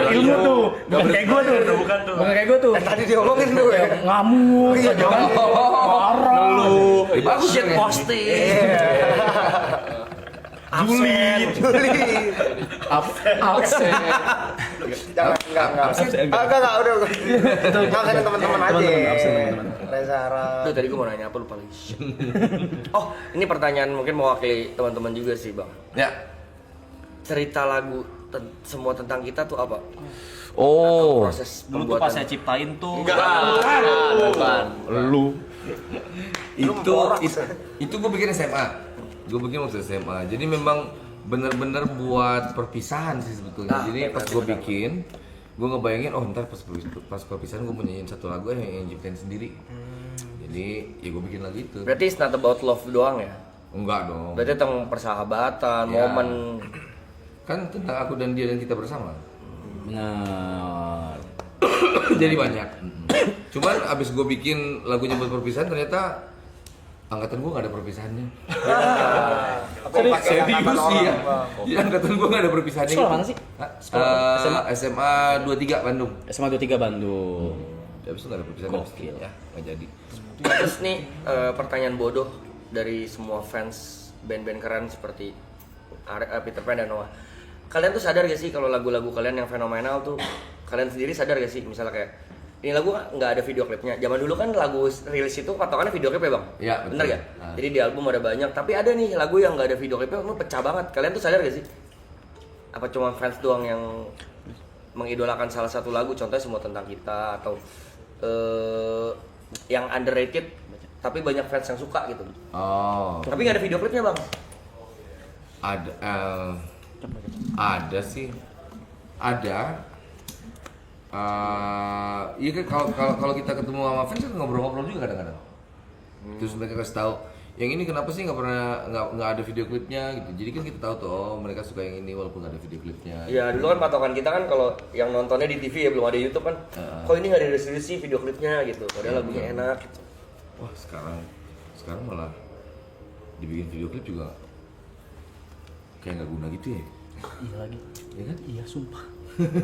A: ilmu tuh. Bukan kayak gue tuh. Bukan kayak gue tuh.
B: Tadi diomongin tuh ya.
A: Ngamuk, jangan marah.
D: Bagus ya.
E: Posting. absen.
A: Absen.
B: Jangan, enggak, udah. Makan teman-teman aja.
A: Teman-teman, absen, teman-teman.
B: Reza Arab.
E: Tuh tadi gue mau nanya apa lupa lagi. Oh, ini pertanyaan mungkin mewakili teman-teman juga sih, Bang.
D: Ya.
E: Cerita lagu semua tentang kita tuh apa?
D: Oh.
E: Atau proses
F: Dulu tuh
E: pembuatan.
F: pas saya ciptain tuh.
E: Bukan.
A: Lu.
D: Itu gue bikin SMA. Gue bikin waktu SMA. Jadi memang bener-bener buat perpisahan sih sebetulnya. Jadi pas gue bikin, gue ngebayangin ntar pas perpisahan gue nyanyiin satu lagu yang ciptain sendiri. Jadi ya gue bikin lagu itu.
E: Berarti it's not about love doang ya?
D: Enggak dong.
E: Berarti tentang persahabatan,
D: Ya.
E: momen.
D: Kan tentang aku dan dia dan kita bersama.
A: Benar.
D: Jadi banyak. Cuman abis gue bikin lagunya buat perpisahan ternyata angkatan gue gak ada perpisahannya. Serius sih ya. Di angkatan gue gak ada perpisahannya.
A: Sekolah mana sih?
D: SMA 23 Bandung.
A: SMA 23 Bandung.
D: Abis itu gak ada perpisahan.
A: Gokil.
D: Ya, gak jadi.
E: Terus nih pertanyaan bodoh dari semua fans band-band keren seperti Peter Pan dan Noah. Kalian tuh sadar gak sih kalau lagu-lagu kalian yang fenomenal tuh kalian sendiri sadar gak sih misalnya kayak ini lagu nggak ada video klipnya. Zaman dulu kan lagu rilis itu patokannya video klip ya bang?
D: Iya, betul.
E: Bener gak? Jadi di album ada banyak, tapi ada nih lagu yang nggak ada video klipnya, itu pecah banget. Kalian tuh sadar gak sih? Apa cuma fans doang yang mengidolakan salah satu lagu, contohnya Semua Tentang Kita atau yang underrated tapi banyak fans yang suka gitu.
D: Oh,
E: Tapi nggak ada video klipnya bang.
D: ada sih. Ada. Iya kan kalau kita ketemu sama fans kan ngobrol-ngobrol juga kadang-kadang. Terus mereka kasih tahu, yang ini kenapa sih nggak ada video klipnya gitu. Jadi kan kita tahu tuh, oh mereka suka yang ini walaupun nggak ada video klipnya.
E: Iya dulu kan patokan kita kan kalau yang nontonnya di TV ya belum ada YouTube kan. Kok ini nggak ada sih video klipnya gitu. Padahal lagunya enak. Gitu.
D: Wah sekarang malah dibikin video klip juga kayak nggak guna gitu ya.
A: Iya lagi.
D: Iya kan?
A: Iya sumpah.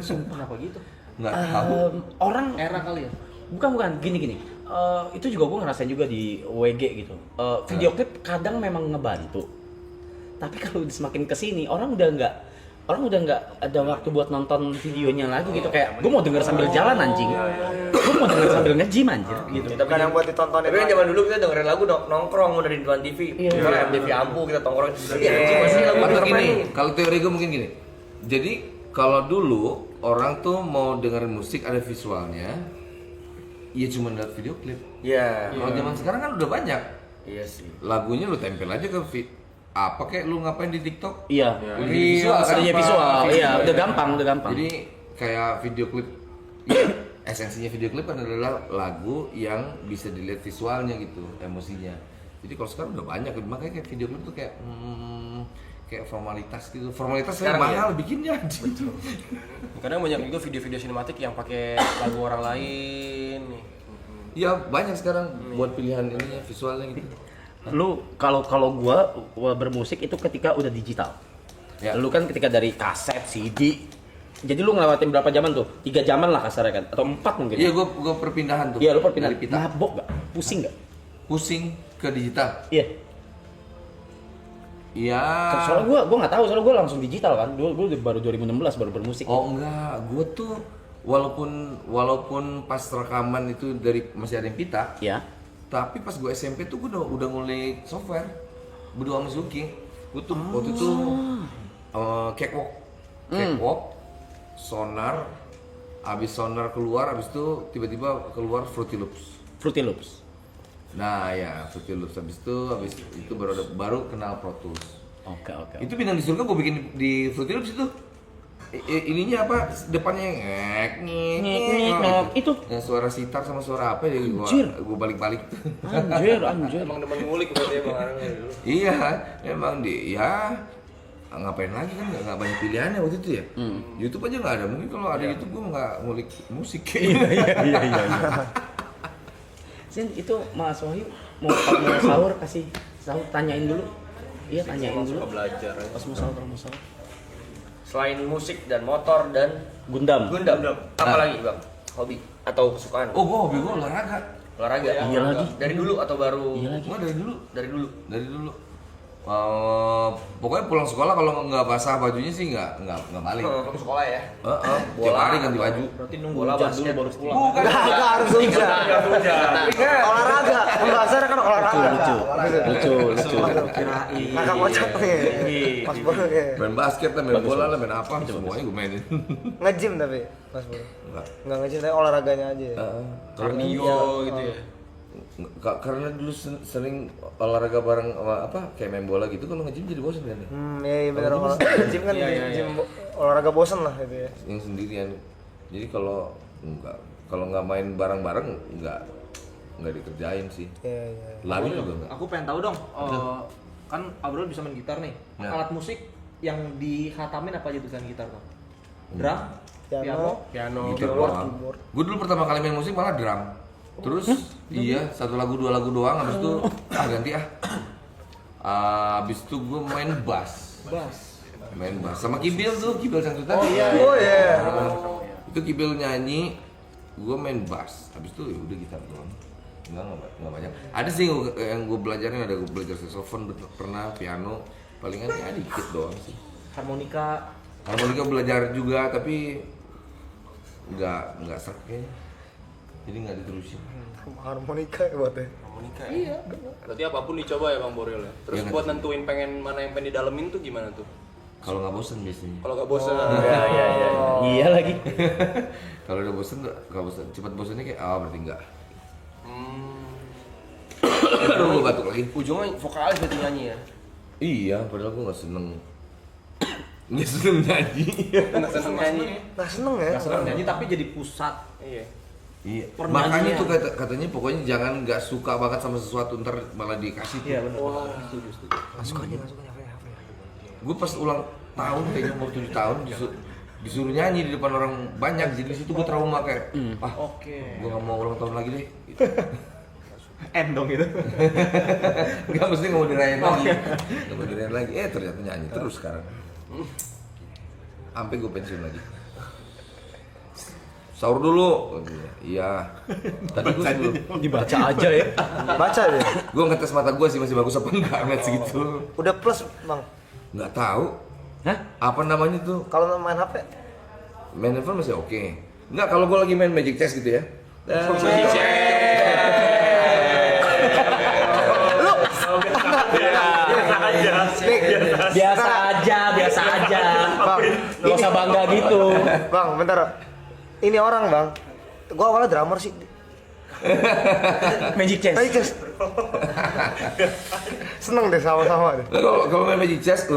A: Sumpah kenapa gitu?
D: Nggak tahu.
A: Orang
F: Era kali ya.
A: bukan gini. Itu juga gue ngerasain juga di WG gitu. Video klip kadang memang ngebantu. Tapi kalau semakin kesini orang udah nggak ada waktu buat nonton videonya lagi gitu. Kayak gue mau denger sambil jalan anjing. Gue mau denger sambil nge-gym anjir gitu.
B: Bukan yang buat ditonton
E: Tapi kan zaman dulu kita dengerin lagu nongkrong udah di depan TV. Misalnya MTV Ampu kita tongkrong. Iya anjing masih lagu
D: Atau
E: Peter Pan
D: gini,
E: ini.
D: kalau teori gue mungkin gini. Jadi kalau dulu orang tuh mau dengerin musik ada visualnya, ya cuma lihat video klip.
E: Iya.
D: Kalau zaman sekarang kan udah banyak.
E: Iya sih.
D: Lagunya lu tempel aja ke apa kayak lu ngapain di TikTok?
A: Iya.
D: Visual kan?
A: Adanya visual. Iya, udah gampang.
D: Jadi kayak video klip, ya, esensinya video klip kan adalah lagu yang bisa dilihat visualnya gitu, emosinya. Jadi kalau sekarang udah banyak, makanya kayak video klip tuh kayak formalitas gitu. Formalitas
E: Sekarang
D: mahal bikinnya.
C: Kadang banyak juga video-video sinematik yang pakai lagu orang lain nih.
D: Ya banyak sekarang buat pilihan ininya visualnya gitu.
A: Lu kalau gua bermusik itu ketika udah digital.
D: Ya.
A: Lu kan ketika dari kaset, CD. Jadi lu ngelewatin berapa zaman tuh? 3 zaman lah kasarnya kan atau 4 mungkin.
D: Iya, gua perpindahan tuh.
A: Iya, lu perpindahan
D: Dari pita
A: mabok enggak? Pusing enggak?
D: pusing ke digital.
A: Iya.
D: Iya.
A: Soalnya gua enggak tahu, soalnya gua langsung digital kan. Gua baru 2016 baru bermusik.
D: Oh enggak, gua tuh walaupun pas rekaman itu dari masih ada yang pita,
A: Iya.
D: tapi pas gue SMP tuh gue udah ngulik software berdua sama Suki. Gue tuh waktu itu cakewalk, sonar, abis sonar keluar, abis itu tiba-tiba keluar Fruity Loops. Nah ya Fruity Loops, abis itu baru kenal Pro Tools.
A: Oke.
D: Itu Bintang di Surga gue bikin di Fruity Loops itu. Ininya apa? Depannya
A: Ngek. Itu
D: yang suara sitar sama suara apa ya
A: Anjir.
D: gua balik-balik tuh.
A: anjir.
E: Emang demen ngulik berarti ya bang Arang dari dulu.
D: Iya, emang ya ngapain lagi kan nggak banyak pilihannya waktu itu ya. YouTube aja nggak ada. Mungkin kalau ada YouTube gua nggak ngulik musik.
A: Iya. Sin, itu Mas Wahyu mau sahur kasih sahur tanyain dulu. Iya, tanyain dulu.
C: Belajar.
A: Pas mau sahur.
E: Selain musik dan motor dan
A: Gundam.
E: apa lagi bang? Hobi atau kesukaan?
D: Oh, hobi gua olahraga.
E: Olahraga.
A: Iya lagi.
E: Dari dulu atau baru?
A: Iya lagi.
D: Gua dari dulu.
E: Dari dulu.
D: Dari dulu. Pokoknya pulang sekolah kalau nggak basah bajunya sih nggak balik.
F: Ke sekolah ya.
D: Tiap hari ganti baju.
F: Berarti nunggu
E: Bola
F: hujan
E: basket.
F: dulu baru pulang.
B: Bukan harus hujan. Olahraga. Pembahasannya kan olahraga.
A: Lucu.
B: Kakak kocak nih. Mas Bro ya.
D: Main basket lah, main bola lah, main apa semuanya gue mainin.
B: Nge-gym tapi Mas Bro.
D: Enggak.
B: Enggak nge-gym tapi olahraganya aja.
C: Kardio gitu ya.
D: Karena dulu sering olahraga bareng sama apa kayak main bola gitu, kalau nge-gym jadi bosan kan ya?
B: Iya benar nge-gym kan gym olahraga bosen lah itu ya.
D: Yang sendirian. Jadi kalau nggak main bareng-bareng nggak dikerjain sih.
B: Iya.
D: Lari juga nggak.
F: Aku pengen tahu dong. Kan Abrul bisa main gitar nih.
D: Ya.
F: Alat musik yang dihatamin apa aja tulisan gitar tuh? Drum,
B: Piano.
D: Gitar doang. Gue dulu pertama kali main musik malah drum. Terus iya 1 lagu 2 lagu doang, habis itu ganti habis itu gue main bass sama Kibil Sangsutan.
B: Oh iya.
D: Itu Kibil nyanyi, gue main bass, habis itu ya udah gitar doang. Nggak banyak. Ada sih yang gue belajarin, ada gue belajar saxophone pernah, piano palingan ya dikit doang sih.
F: harmonika.
D: Harmonika belajar juga tapi nggak serak kayaknya. Jadi nggak diterusin.
B: Harmonika ya buatnya.
C: Iya. Berarti apapun dicoba ya Bang Boril ya. Terus
D: Iya,
C: buat nentuin pengen mana yang pengen didalemin tuh gimana tuh?
D: Kalau nggak bosen biasanya.
C: Kalau nggak bosan.
A: Iya lagi.
D: Kalau udah bosen nggak bosen. Cepat bosennya kayak berarti nggak. Aduh, gue batuk lagi.
C: Ujungnya vokalis berarti nyanyi ya.
D: Iya, padahal gue nggak seneng. Nggak seneng nyanyi.
C: Nggak seneng nyanyi.
B: Nah seneng ya.
F: Gak senang nyanyi tapi jadi pusat.
C: Iya.
D: Iya.
F: Pernyanyian.
D: Makanya tuh katanya pokoknya jangan nggak suka banget sama sesuatu ntar malah dikasih.
F: Iya benar.
C: Setuju.
B: Masukannya apa ya?
D: Gue pas ulang tahun kayaknya umur 7 tahun disuruh nyanyi di depan orang banyak, jadi di situ gue trauma kayak
F: Oke.
D: gue nggak mau ulang tahun lagi deh.
F: Endong itu.
D: Nggak mesti nggak mau dirayain lagi, nggak mau dirayain lagi. Ternyata nyanyi terus sekarang. Sampai gue pensiun lagi. Sahur dulu. Iya. Tadi gue sebelum
A: Dibaca aja ya.
B: Baca deh.
D: gue ngetes mata gue sih masih bagus apa enggak ngeliat segitu.
B: Udah plus bang.
D: Nggak tahu.
A: Hah?
D: Apa namanya tuh?
B: Kalau main HP.
D: Main handphone masih oke. Nggak, kalau gue lagi main Magic Chess gitu ya.
A: Biasa aja.
B: Bang.
A: Gak usah bangga gitu.
B: Bang, bentar. Ini orang bang. Gua awalnya drummer sih.
A: Magic chess.
B: Ayo guys. Seneng deh sama-sama deh.
D: Nah, kalau main Magic Chess,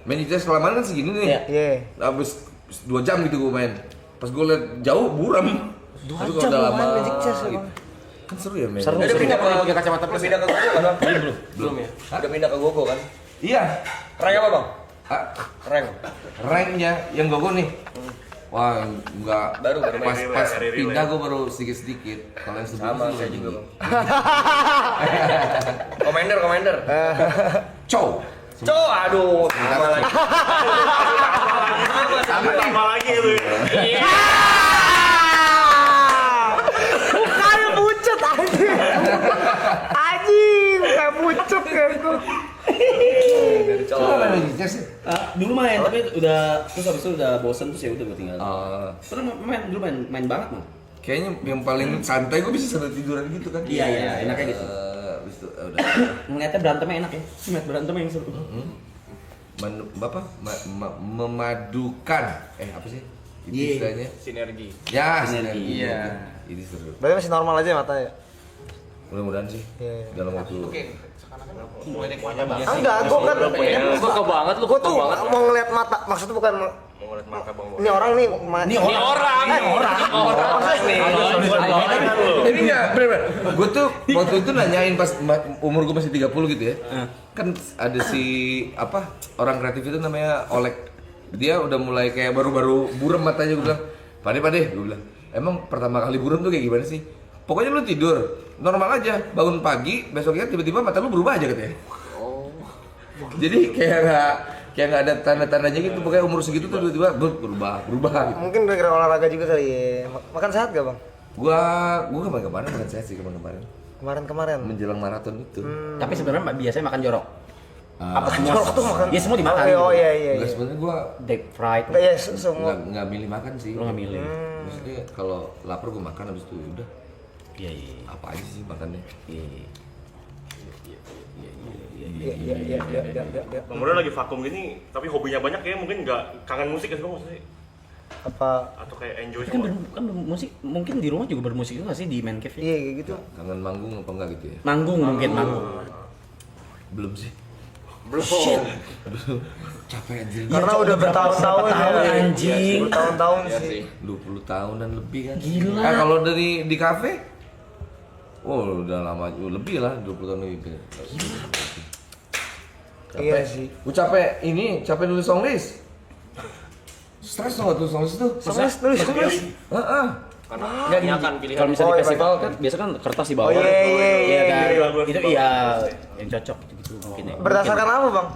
D: Magic Chess kelamaan kan segini nih.
A: Iya.
B: Iya.
D: Habis 2 jam gitu gue main. Pas gue liat jauh buram.
B: 2
D: Tapi
B: jam
D: kalau udah
B: lu
D: lama
B: main Magic Chess ya,
D: gitu.
B: Bang?
D: Kan seru ya main.
B: Seru.
E: Udah pindah ke
C: Pakai kacamata plus.
E: pindah ke Gogo kan bang?
C: Belum ya.
E: Udah pindah ke Gogo kan?
D: Iya.
E: Rank apa bang?
D: Ah,
E: Rank.
D: ranknya yang gogo nih. Wah, enggak.
E: Baru main.
D: Pas pindah gue baru sedikit-sedikit. Kalau yang sebelumnya
E: Sama saya
D: lebih
E: juga
D: tinggi.
E: bang. Commander.
D: Cow.
E: Cok, aduh, sama lagi.
G: Sama lagi itu.
B: Mukanya pucet anjing. Anjing, muka pucet kayak gua.
D: Coba main Magic Chess ya?
A: Dulu main tapi udah terus habis itu udah bosen terus ya udah gue tinggal. Terus dulu main banget mah.
D: Kayaknya yang paling santai gue bisa sambil tiduran gitu kan.
A: Iya, enaknya gitu.
D: Habis itu udah.
A: Ngeliatnya berantemnya enak ya. Ngeliat berantemnya yang seru.
D: Memadukan apa sih itu
A: Iya.
D: istilahnya
C: Sinergi.
D: ya
A: Sinergi.
D: iya ini seru
B: Berarti masih normal aja matanya.
D: mudah-mudahan sih
B: Iya.
D: dalam waktu
B: Enggak, gua kan
C: Kok banget lu
B: gua tuh mau ngeliat mata, maksudnya bukan
E: Mau ngeliat mata bang
B: ini orang nih,
A: Ini orang.
D: ini enggak bener gue tuh waktu itu nanyain pas umur gue masih 30 gitu ya kan ada si orang kreatif itu namanya Oleg, dia udah mulai kayak baru-baru buram matanya. Gue bilang pade gue bilang emang pertama kali buram tuh kayak gimana sih? Pokoknya lu tidur normal aja, bangun pagi besoknya tiba-tiba mata lu berubah aja katanya. Jadi kayak nggak ada tanda-tandanya gitu. Pokoknya umur segitu tuh tiba-tiba berubah gitu.
B: mungkin gara-gara olahraga juga kali ya. Makan sehat gak bang?
D: Gua kemarin makan sehat sih kemarin
B: Kemarin
D: menjelang maraton itu.
A: Tapi sebenarnya biasanya makan jorok. Apa semua?
B: Jorok tuh makan.
A: Ya semua dimakan.
B: Oh iya iya.
D: Enggak,
B: iya.
D: sebenarnya gua
A: Deep fried.
B: Enggak ya semua.
D: nggak milih makan sih.
A: Lo nggak milih.
D: Maksudnya kalau lapar gua makan habis itu udah
A: Iya iya.
D: apa aja sih makannya.
A: Iya.
B: Iya.
G: Bang Bro lagi vakum gini, tapi hobinya banyak ya mungkin nggak kangen musik ya sih Bang maksudnya?
B: Apa?
G: Atau kayak enjoy
A: Kan,
G: sama?
A: kan bermusik mungkin di rumah juga bermusik juga sih di man cave.
B: Iya kayak gitu.
D: Kangen manggung apa enggak gitu ya?
A: Manggung mungkin manggung.
D: Belum sih.
E: Belum.
D: Capek anjir.
B: Karena udah bertahun-tahun ya.
A: Anjing.
B: Bertahun-tahun
E: Iya
B: sih.
E: sih.
D: 20 tahun dan lebih kan.
A: Gila.
D: Kalau dari di kafe oh udah lama lebih lah 20 tahun lebih.
B: Iya sih.
D: Gue capek capek nulis songlist. Stres tau gak tuh songlist tuh?
B: Songlist nulis.
D: Heeh.
E: Karena kebanyakan pilihan.
A: Kalau misalnya
B: Oh,
A: di
B: iya,
A: festival kan biasa kan kertas di bawah.
B: Oh, iya, iya,
A: kan.
G: iya.
A: Itu iya yang cocok gitu mungkin ya.
B: Berdasarkan apa bang?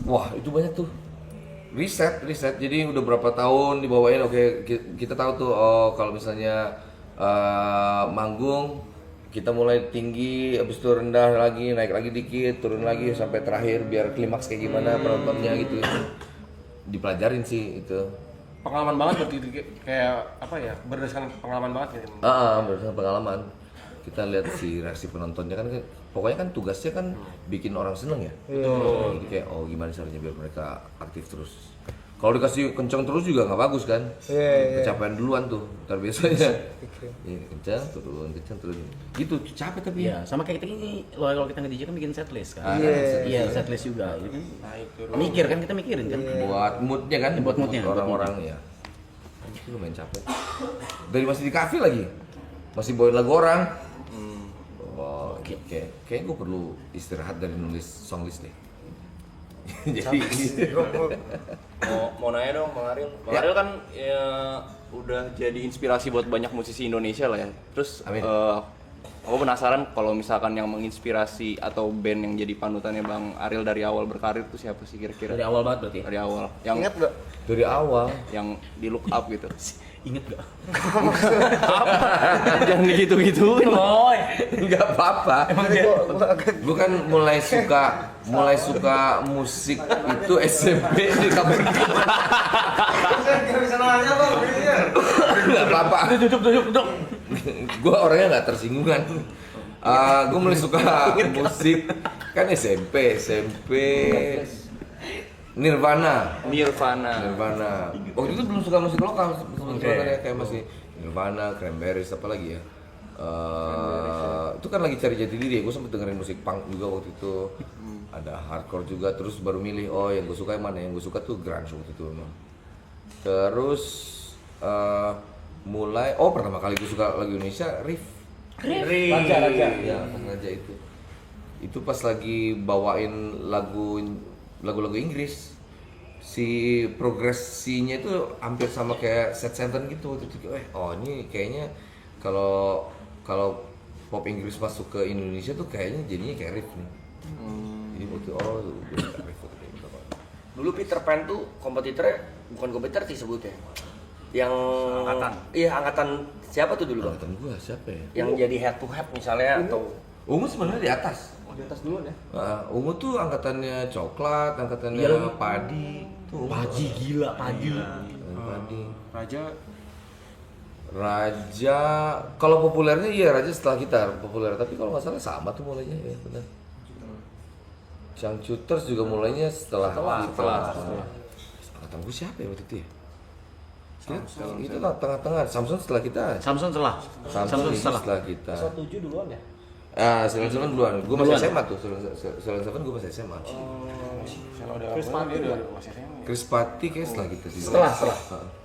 D: Wah itu banyak tuh. Riset. Jadi udah berapa tahun dibawain. Oke kita tahu tuh kalau misalnya manggung kita mulai tinggi, habis itu rendah lagi, naik lagi dikit, turun lagi sampai terakhir biar klimaks kayak gimana penontonnya gitu. Dipelajarin sih itu.
C: Pengalaman banget berarti itu, kayak apa ya, berdasarkan pengalaman banget gitu.
D: Berdasarkan pengalaman. Kita lihat si reaksi penontonnya kan pokoknya kan tugasnya kan bikin orang seneng ya. Jadi kayak gimana caranya biar mereka aktif terus. Kalau dikasih kenceng terus juga nggak bagus kan. Kecapean duluan tuh. Ntar biasanya kenceng turun. Gitu capek tapi.
A: Iya, sama kayak kita ini kalau kita nge-DJ kan bikin setlist kan.
B: Iya.
A: Iya, setlist juga. Itu kan mikir kan kita mikirin kan.
D: Buat moodnya kan,
A: Buat moodnya.
D: orang-orang ya. Itu lumayan capek. Dari masih di kafe lagi, masih bawain lagu orang. Kayak gue perlu istirahat dari nulis songlist deh. Jadi
E: Mau nanya dong Bang Ariel. Bang Ariel kan ya udah jadi inspirasi buat banyak musisi Indonesia lah ya. Terus
D: Amin.
E: aku penasaran kalau misalkan yang menginspirasi atau band yang jadi panutannya Bang Ariel dari awal berkarir tuh siapa sih kira-kira?
A: Dari awal banget berarti.
E: Dari awal. Yang
B: Ingat gak?
D: dari awal.
E: yang di look up gitu.
A: Ingat gak?
E: Jangan gitu-gituin.
A: Boy.
D: Nggak apa-apa. Gue kan mulai suka musik itu SMP di kampung. Nggak apa-apa.
A: Duduk.
D: Gue orangnya nggak tersinggungan. Gue mulai suka musik kan SMP Nirvana. Waktu itu belum suka musik lokal, kayak masih Nirvana, Cranberries apa lagi ya. Itu kan lagi cari jati diri ya. Gue sempet dengerin musik punk juga waktu itu. Ada hardcore juga, terus baru milih yang gue suka yang mana. Yang gue suka tuh grunge waktu itu memang. Terus mulai pertama kali gue suka lagu Indonesia Riff.
C: Raja.
D: Ya, Raja itu. Itu pas lagi bawain lagu-lagu Inggris. Si progresinya itu hampir sama kayak Set Seven gitu. Ini kayaknya kalau pop Inggris masuk ke Indonesia tuh kayaknya jadinya kayak Riff nih. Jadi waktu Riff.
E: Dulu Peter Pan tuh kompetitornya bukan kompetitor sih sebutnya. Yang
G: Angkatan.
E: Iya, angkatan siapa tuh dulu, Bang?
D: Angkatan gua siapa ya?
E: Yang jadi head to head misalnya atau
D: Ungu sebenarnya di atas.
C: Di atas duluan ya.
D: Ungu tuh angkatannya coklat, angkatannya padi. Tuh,
A: Paji gila, Paji.
D: Padi.
C: Raja
D: Kalau populernya Raja setelah kita populer, tapi kalau nggak salah sama tuh mulainya ya benar. Shooters juga mulainya setelah. Angkatan gue siapa ya waktu itu ya? Itu lah tengah-tengah. Samsung setelah kita.
A: Samsung setelah.
D: setelah kita.
F: 7 duluan ya?
D: Silent duluan. Gue masih SMA tuh. Silent gue masih SMA.
C: Chris Patti udah masih
D: Chris Patti kayak setelah kita sih.
A: Setelah.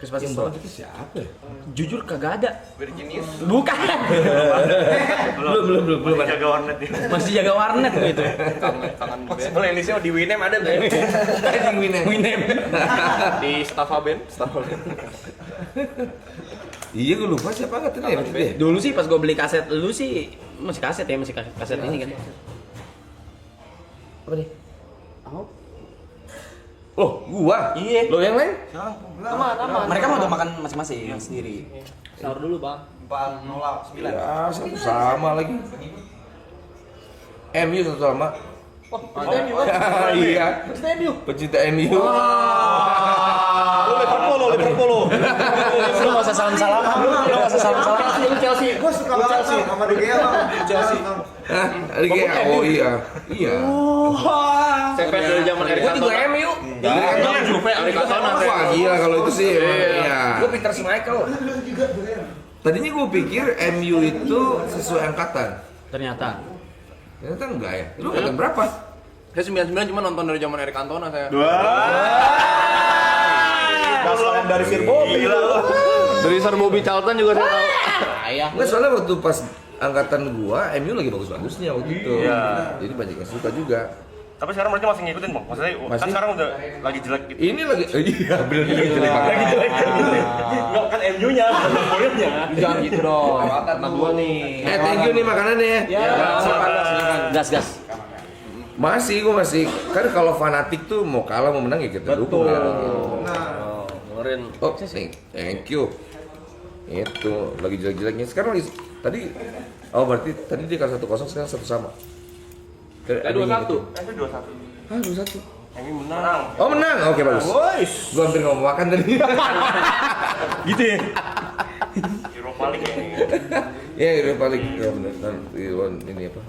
A: Chris Patti
D: Yang
A: setelah.
D: baru itu siapa ya?
A: Jujur kagak ada.
E: Virginius.
A: Bukan. belum.
G: Masih jaga warnet ya.
A: Masih jaga warnet gitu.
E: Tangan playlistnya di Winem ada tuh ya?
A: Winem.
E: Di Staffa Band.
D: Iya gue lupa siapa angkatannya ya waktu itu ya?
A: Dulu sih pas gue beli kaset lu sih masih kaset ini kan.
D: Apa nih? Oh, gua?
A: Iya.
D: Lo yang lain?
F: Aman.
A: Mereka mau udah makan masing-masing sendiri.
F: Sahur dulu bang. 409.
D: Ya, satu sama lagi. MU satu sama. Iya. Pecinta MU.
B: Liverpool.
A: Lu nggak usah salam-salaman.
F: Chelsea.
B: Gue suka banget sama De Gea bang. Chelsea.
D: Ada kayak oh iya. Iya.
G: CP dari zaman Eric
E: Gue juga
G: Cantona.
E: MU.
G: Juve Eric Cantona.
D: Wah gila kalau itu sih emang iya.
E: Gue Peter Schmeichel.
D: Tadinya gue pikir MU itu sesuai angkatan.
A: Ternyata.
D: Ternyata enggak ya. Lu angkatan berapa?
C: Saya 99 cuma nonton dari zaman Eric Cantona saya.
B: Dasaran dari Sir Bobby lah.
C: Dari Sir Bobby Charlton juga saya tahu.
D: Enggak, soalnya waktu pas angkatan gua MU lagi bagus-bagusnya waktu itu. Jadi banyak yang suka juga.
G: Tapi sekarang berarti masih ngikutin bang? Maksudnya kan
D: Masih.
G: sekarang udah lagi jelek gitu.
D: Ini lagi iya bener lagi jelek banget.
G: Enggak kan MU-nya, bukan muridnya.
C: Jangan gitu dong. Sama gua nih.
D: Thank you nih makanannya.
A: Gas.
D: Gua masih kan kalau fanatik tuh mau kalah mau menang ya kita dukung ya.
E: Dengerin.
D: Oh, thank you. Itu lagi jelek-jeleknya. Sekarang lagi tadi berarti tadi dia kan 1-0 sekarang 1 sama.
C: Kayak 2-1.
G: Itu 2-1.
D: Ah, 2-1.
G: MU menang.
D: Oh, menang. Oke, bagus. Gua hampir ngomong makan tadi.
G: Gitu ya. Europa League ya.
D: Iya, udah balik. Ya benar. Ini apa?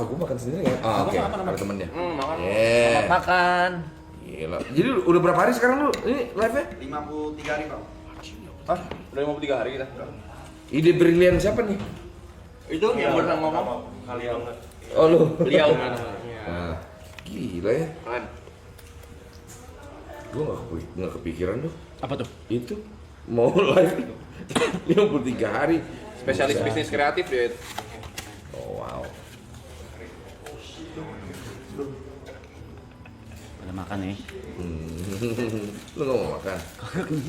D: Gua makan sendiri ya. Oke. Ada temennya.
C: Makan.
A: Makan.
D: Gila. Jadi udah berapa hari sekarang lu ini live-nya?
B: 53 hari bang.
C: Hah? Udah 53 hari kita.
D: Ide brilian siapa nih?
C: Itu yang pernah ngomong.
G: Kali yang
D: Oh, lu.
C: Beliau.
D: Nah, gila ya.
C: Keren.
D: Gua nggak kepikiran tuh.
A: Apa tuh?
D: Itu mau live 53 hari.
C: Spesialis bisnis kreatif dia.
D: Oh, wow.
A: Udah makan nih.
D: Lu nggak mau makan?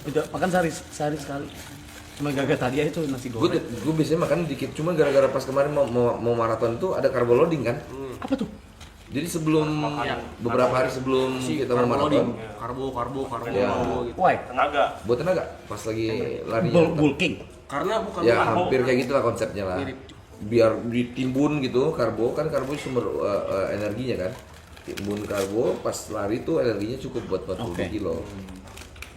A: Udah makan sehari sekali. Cuma gagal tadi aja tuh nasi goreng.
D: Gue biasanya makan dikit, cuma gara-gara pas kemarin mau maraton tuh ada carbo loading kan.
A: Apa tuh?
D: Jadi sebelum beberapa hari sebelum kita mau maraton,
C: Karbo
D: Ya.
C: gitu.
A: Why?
G: tenaga.
D: buat tenaga pas lagi lari
A: Bulking.
C: Karena bukan
D: ya hampir kayak gitulah konsepnya lah. Biar ditimbun gitu karbo sumber energinya kan. Timbun karbo pas lari tuh energinya cukup buat 40
A: Oke.
D: kilo.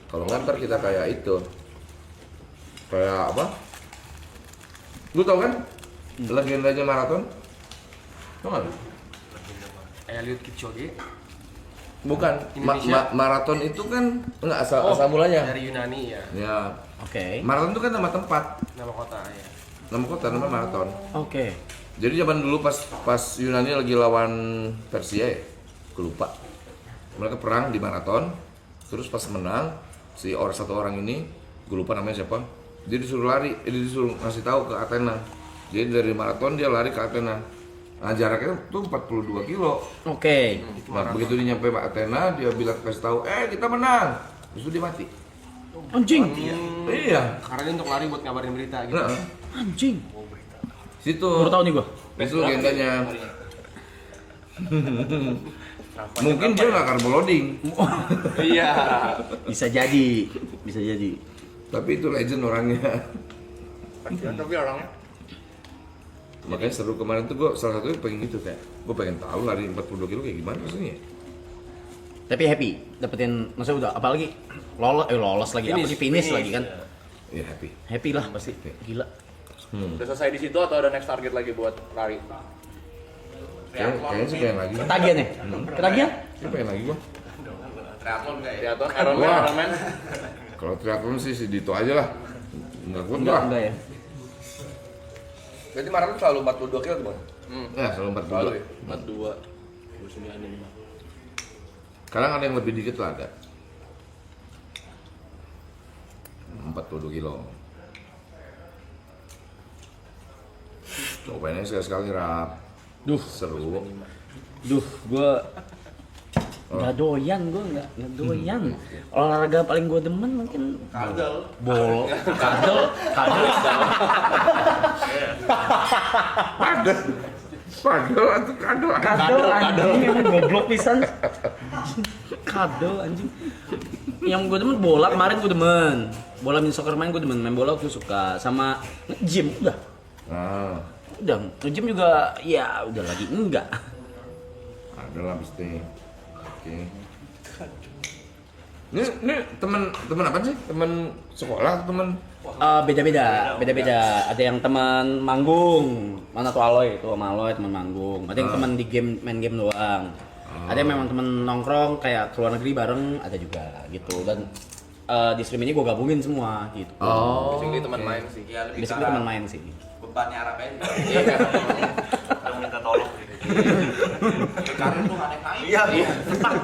D: Kalau nggak ntar kita kayak itu. Kayak apa? Lu tau kan? Legendanya maraton? Tau nggak?
C: Eliud Kipchoge
D: Bukan.
C: Indonesia.
D: Maraton itu kan enggak asal mulanya.
C: dari Yunani ya.
D: Ya.
A: Oke.
D: Maraton itu kan nama tempat,
C: Nama kota ya.
D: nama kota, nama maraton.
A: Oke.
D: Jadi zaman dulu pas Yunani lagi lawan Persia ya, gue lupa. Mereka perang di maraton, terus pas menang satu orang ini, gue lupa namanya siapa. Dia disuruh lari, disuruh ngasih tahu ke Athena. Jadi dari maraton dia lari ke Athena. Nah jaraknya tuh 42 kilo.
A: Oke.
D: Nah, begitu dia nyampe Athena, dia bilang kasih tahu, kita menang. Terus dia mati.
A: Anjing.
D: Iya.
C: Karena dia untuk lari buat ngabarin berita gitu.
D: Nah,
A: Anjing.
D: situ.
A: Baru tahu nih gua.
D: Itu legendanya. Mungkin dia nggak carbo loading,
C: Iya.
A: Bisa jadi.
D: tapi itu legend orangnya.
C: Tapi orangnya
D: Makanya seru kemarin tuh gue salah satunya pengen gitu kayak gue pengen tahu lari 42 kilo kayak gimana rasanya.
A: Tapi happy dapetin, maksudnya udah apalagi lolos lagi, apa sih finish lagi kan?
D: Ya happy.
A: Happy lah pasti. Gila.
C: udah selesai di situ atau ada next target lagi buat lari?
D: Kayaknya sih pengen lagi.
A: Ketagihan ya? Ketagihan?
D: Sih pengen lagi gue.
C: Triathlon, Ironman.
D: Kalau triathlon sih Dito aja lah. Enggak
A: Enggak ya.
E: Berarti maraton selalu 42 kilo tuh bang?
D: Ya selalu 42.
C: 42 29.
D: Kadang ada yang lebih dikit lah ada. 42 kilo. Cobain aja sekali-sekali rap.
A: Duh,
D: Seru.
A: gua nggak doyan, nggak doyan. Olahraga paling gua demen mungkin kadal,
D: Padel
A: anjing, emang goblok pisan. Kadal anjing. Yang gua demen bola kemarin gua demen. Bola mini soccer main gua demen, main bola gua suka, sama gym udah.
D: Nah,
A: Udah, nge-gym juga ya udah lagi enggak.
D: Ada lah pasti. Oke. Ini teman apa sih? Teman sekolah atau teman?
A: Beda-beda. Ada yang teman manggung, mana tuh Aloy, itu sama Aloy teman manggung. Ada yang teman di game, main game doang. Ada yang memang teman nongkrong kayak keluar negeri bareng, ada juga gitu. Dan di stream ini gue gabungin semua gitu.
C: Basically teman main sih.
G: Ya lebih
A: Basically teman main sih.
G: bebannya Arab aja.
C: Iya.
G: Kalau minta tolong gitu. Karena tuh nggak naik.
C: Iya. Setak.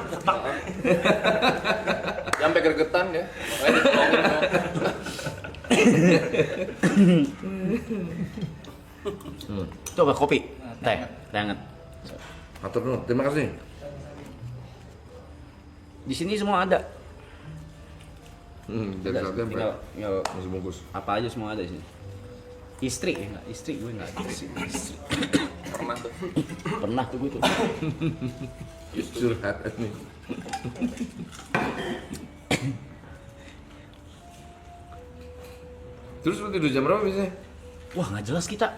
C: Sampai gregetan ya. Makanya ditolongin semua.
A: Coba kopi, teh hangat.
D: Atur dulu. Terima kasih.
A: Di sini semua ada.
D: Dari
A: Udah,
D: sate
A: tinggal
D: sampai
A: ya,
D: masih bungkus.
A: apa aja semua ada di sini. Istri ya enggak? Istri gue enggak. Istri.
C: Pernah tuh.
A: Pernah tuh gue tuh.
D: Curhat nih. Terus lu tidur jam berapa biasanya?
A: Wah, nggak jelas kita.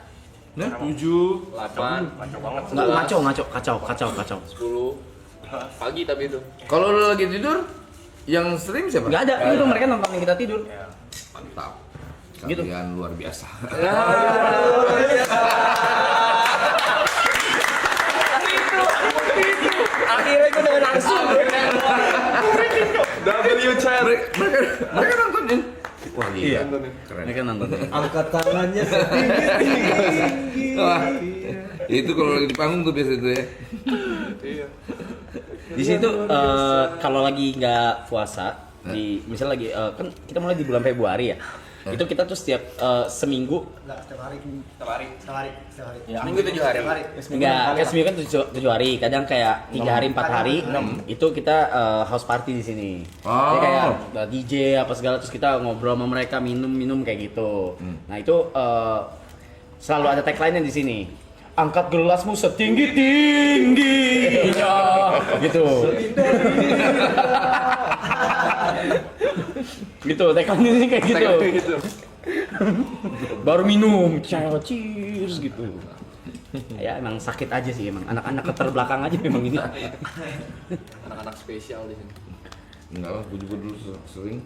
D: Nah,
C: 7, 8,
G: Kacau banget.
A: Nggak kacau.
C: 10 pagi tapi itu.
D: kalau lu lagi tidur, yang stream siapa?
A: Nggak ada, itu mereka nontonin kita tidur.
D: Mantap.
A: Gitu.
D: Kalian luar biasa.
C: Akhirnya gue dengan langsung. W chat.
D: Mereka nontonin. Wah gila. Keren.
A: Mereka nontonin.
B: Angkat tangannya setinggi.
D: Wah, itu kalau lagi di panggung tuh biasa itu ya.
A: Di situ kalau lagi nggak puasa, di misal lagi kan kita mulai di bulan Februari ya. Itu kita tuh setiap seminggu
B: Setiap hari.
C: Minggu 7 hari.
A: enggak, kan seminggu kan 7 hari, kadang kayak 3 hari 4 hari itu kita house party di sini. Jadi kayak DJ apa segala, terus kita ngobrol sama mereka, minum kayak gitu. Nah, itu selalu ada tagline-nya di sini. Angkat gelasmu setinggi-tingginya gitu. Gitu, tagline ini kayak gitu. Baru minum, cheers gitu. Ya emang sakit aja sih, emang anak-anak keterbelakang aja memang ini.
C: Anak-anak spesial di sini.
D: Enggak lah, gue juga dulu sering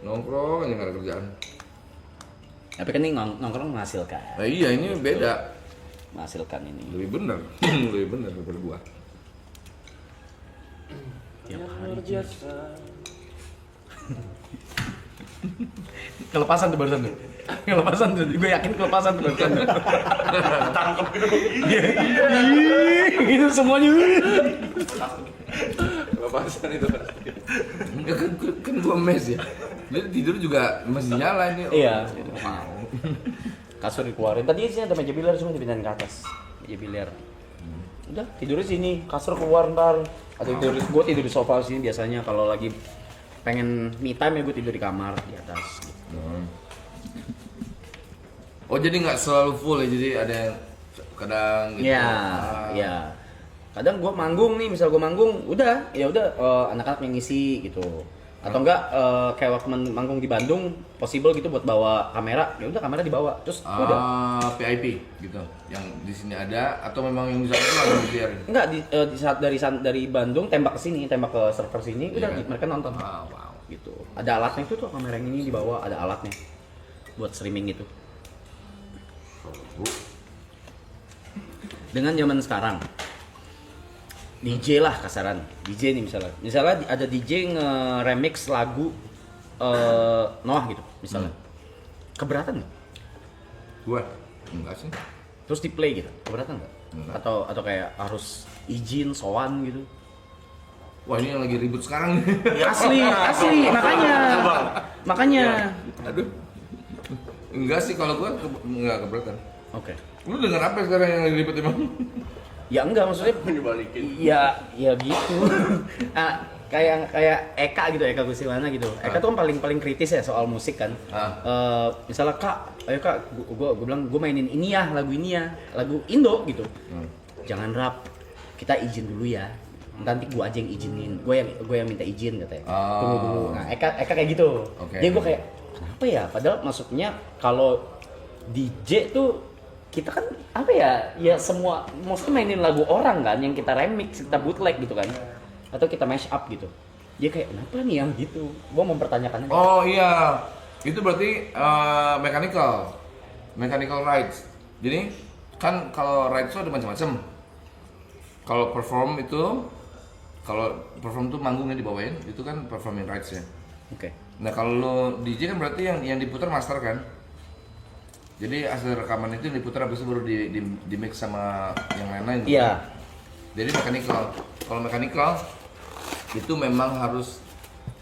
D: nongkrong aja nggak ada kerjaan.
A: Tapi kan ini nongkrong menghasilkan.
D: Nah iya ini beda,
A: Menghasilkan ini.
D: lebih bener, lebih bener daripada gua.
A: Tiap hari. Kelepasan tuh barusan tuh. Kelepasan tuh. Gue yakin kelepasan tuh barusan.
G: Tangkep gitu.
A: Itu semuanya.
C: Lepasan itu pasti.
D: Ya kan gua mes ya. Dia tidur juga masih nyala ini.
A: Iya. Kasur dikeluarin. Tadi sih ada meja biliar, cuma dipindahin ke atas. Meja biliar. Udah tidurnya sini, kasur keluar ntar. Atau tidur, gue tidur di sofa sini biasanya kalau lagi pengen me time ya gue tidur di kamar di atas.
D: Oh jadi nggak selalu full ya, jadi ada yang kadang gitu.
A: Iya, iya. Kadang gue manggung nih, misal gue manggung, udah, ya udah anak-anak yang ngisi gitu. Atau enggak kayak waktu manggung di Bandung, possible gitu buat bawa kamera, ya udah kamera dibawa, terus udah.
D: PIP gitu, yang di sini ada atau memang yang di sana itu lagi dibiarin?
A: Enggak di saat dari Bandung tembak ke sini, tembak ke server sini, udah
D: Iya kan?
A: mereka nonton.
D: Wow.
A: Gitu. Ada alatnya itu tuh, kamera yang ini dibawa, ada alatnya buat streaming gitu. Dengan zaman sekarang, DJ lah kasaran, DJ nih misalnya ada DJ nge-remix lagu Noah gitu misalnya, keberatan nggak?
D: Gua enggak sih.
A: Terus di play gitu, keberatan nggak?
D: Enggak.
A: Atau kayak harus izin, sowan gitu?
D: Wah ini yang lagi ribut sekarang nih.
A: Asli, makanya.
D: Aduh. Enggak sih kalau gua enggak keberatan.
A: Oke.
D: Lu denger apa sekarang yang lagi ribut emang?
A: Ya enggak, maksudnya
C: Dibalikin.
A: ya gitu. Kayak Eka gitu, Eka Gustiwana gitu. Eka tuh kan paling kritis ya soal musik kan. Misalnya Kak, ayo Kak, gua bilang gua mainin ini ya, lagu Indo gitu. Jangan rap, kita izin dulu ya. Nanti gua aja yang izinin, gua yang minta izin katanya. Tunggu. Nah, Eka kayak gitu.
D: Oke.
A: Jadi gua kayak kenapa ya? Padahal maksudnya kalau DJ tuh kita kan apa ya semua mostly mainin lagu orang kan yang kita remix, kita bootleg gitu kan, atau kita mash up gitu. Dia kayak kenapa nih yang gitu? Gua mempertanyakannya.
D: Oh iya, itu berarti mechanical rights. Jadi kan kalau rights itu ada macam-macam. Kalau perform tuh manggungnya dibawain, itu kan performing rights ya.
A: Oke.
D: Nah kalau lo DJ kan berarti yang diputar master kan. Jadi hasil rekaman itu yang diputar habis itu baru di mix sama yang lain-lain.
A: Iya.
D: Jadi mechanical. Kalau mechanical itu memang harus.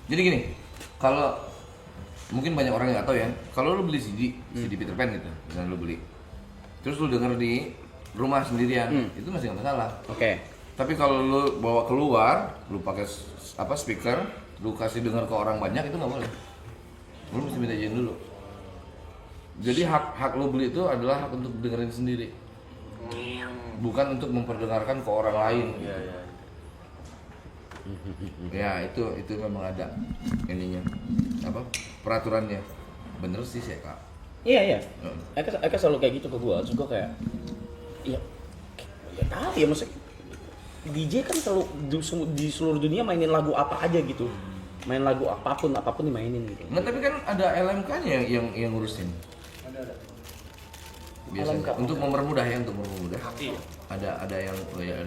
D: Jadi gini, kalau mungkin banyak orang yang nggak tahu ya. Kalau lo beli CD Peter Pan gitu, misalnya lo beli, terus lo denger di rumah sendirian, itu masih nggak masalah.
A: Oke.
D: Tapi kalau lo bawa keluar, lo pakai speaker, lo kasih denger ke orang banyak itu nggak boleh. Lo mesti minta izin dulu. Jadi hak lo beli itu adalah hak untuk dengerin sendiri, bukan untuk memperdengarkan ke orang lain. Ya itu memang ada ininya, apa peraturannya. Bener sih Kak.
A: Iya. Eka selalu kayak gitu ke gua, terus gua kayak ya tahu ya maksudnya DJ kan selalu di seluruh dunia mainin lagu apa aja gitu. Main lagu apapun dimainin gitu.
D: Nah tapi kan ada LMK-nya yang ngurusin. Biasanya
A: LMK.
D: untuk mempermudah. Ada yang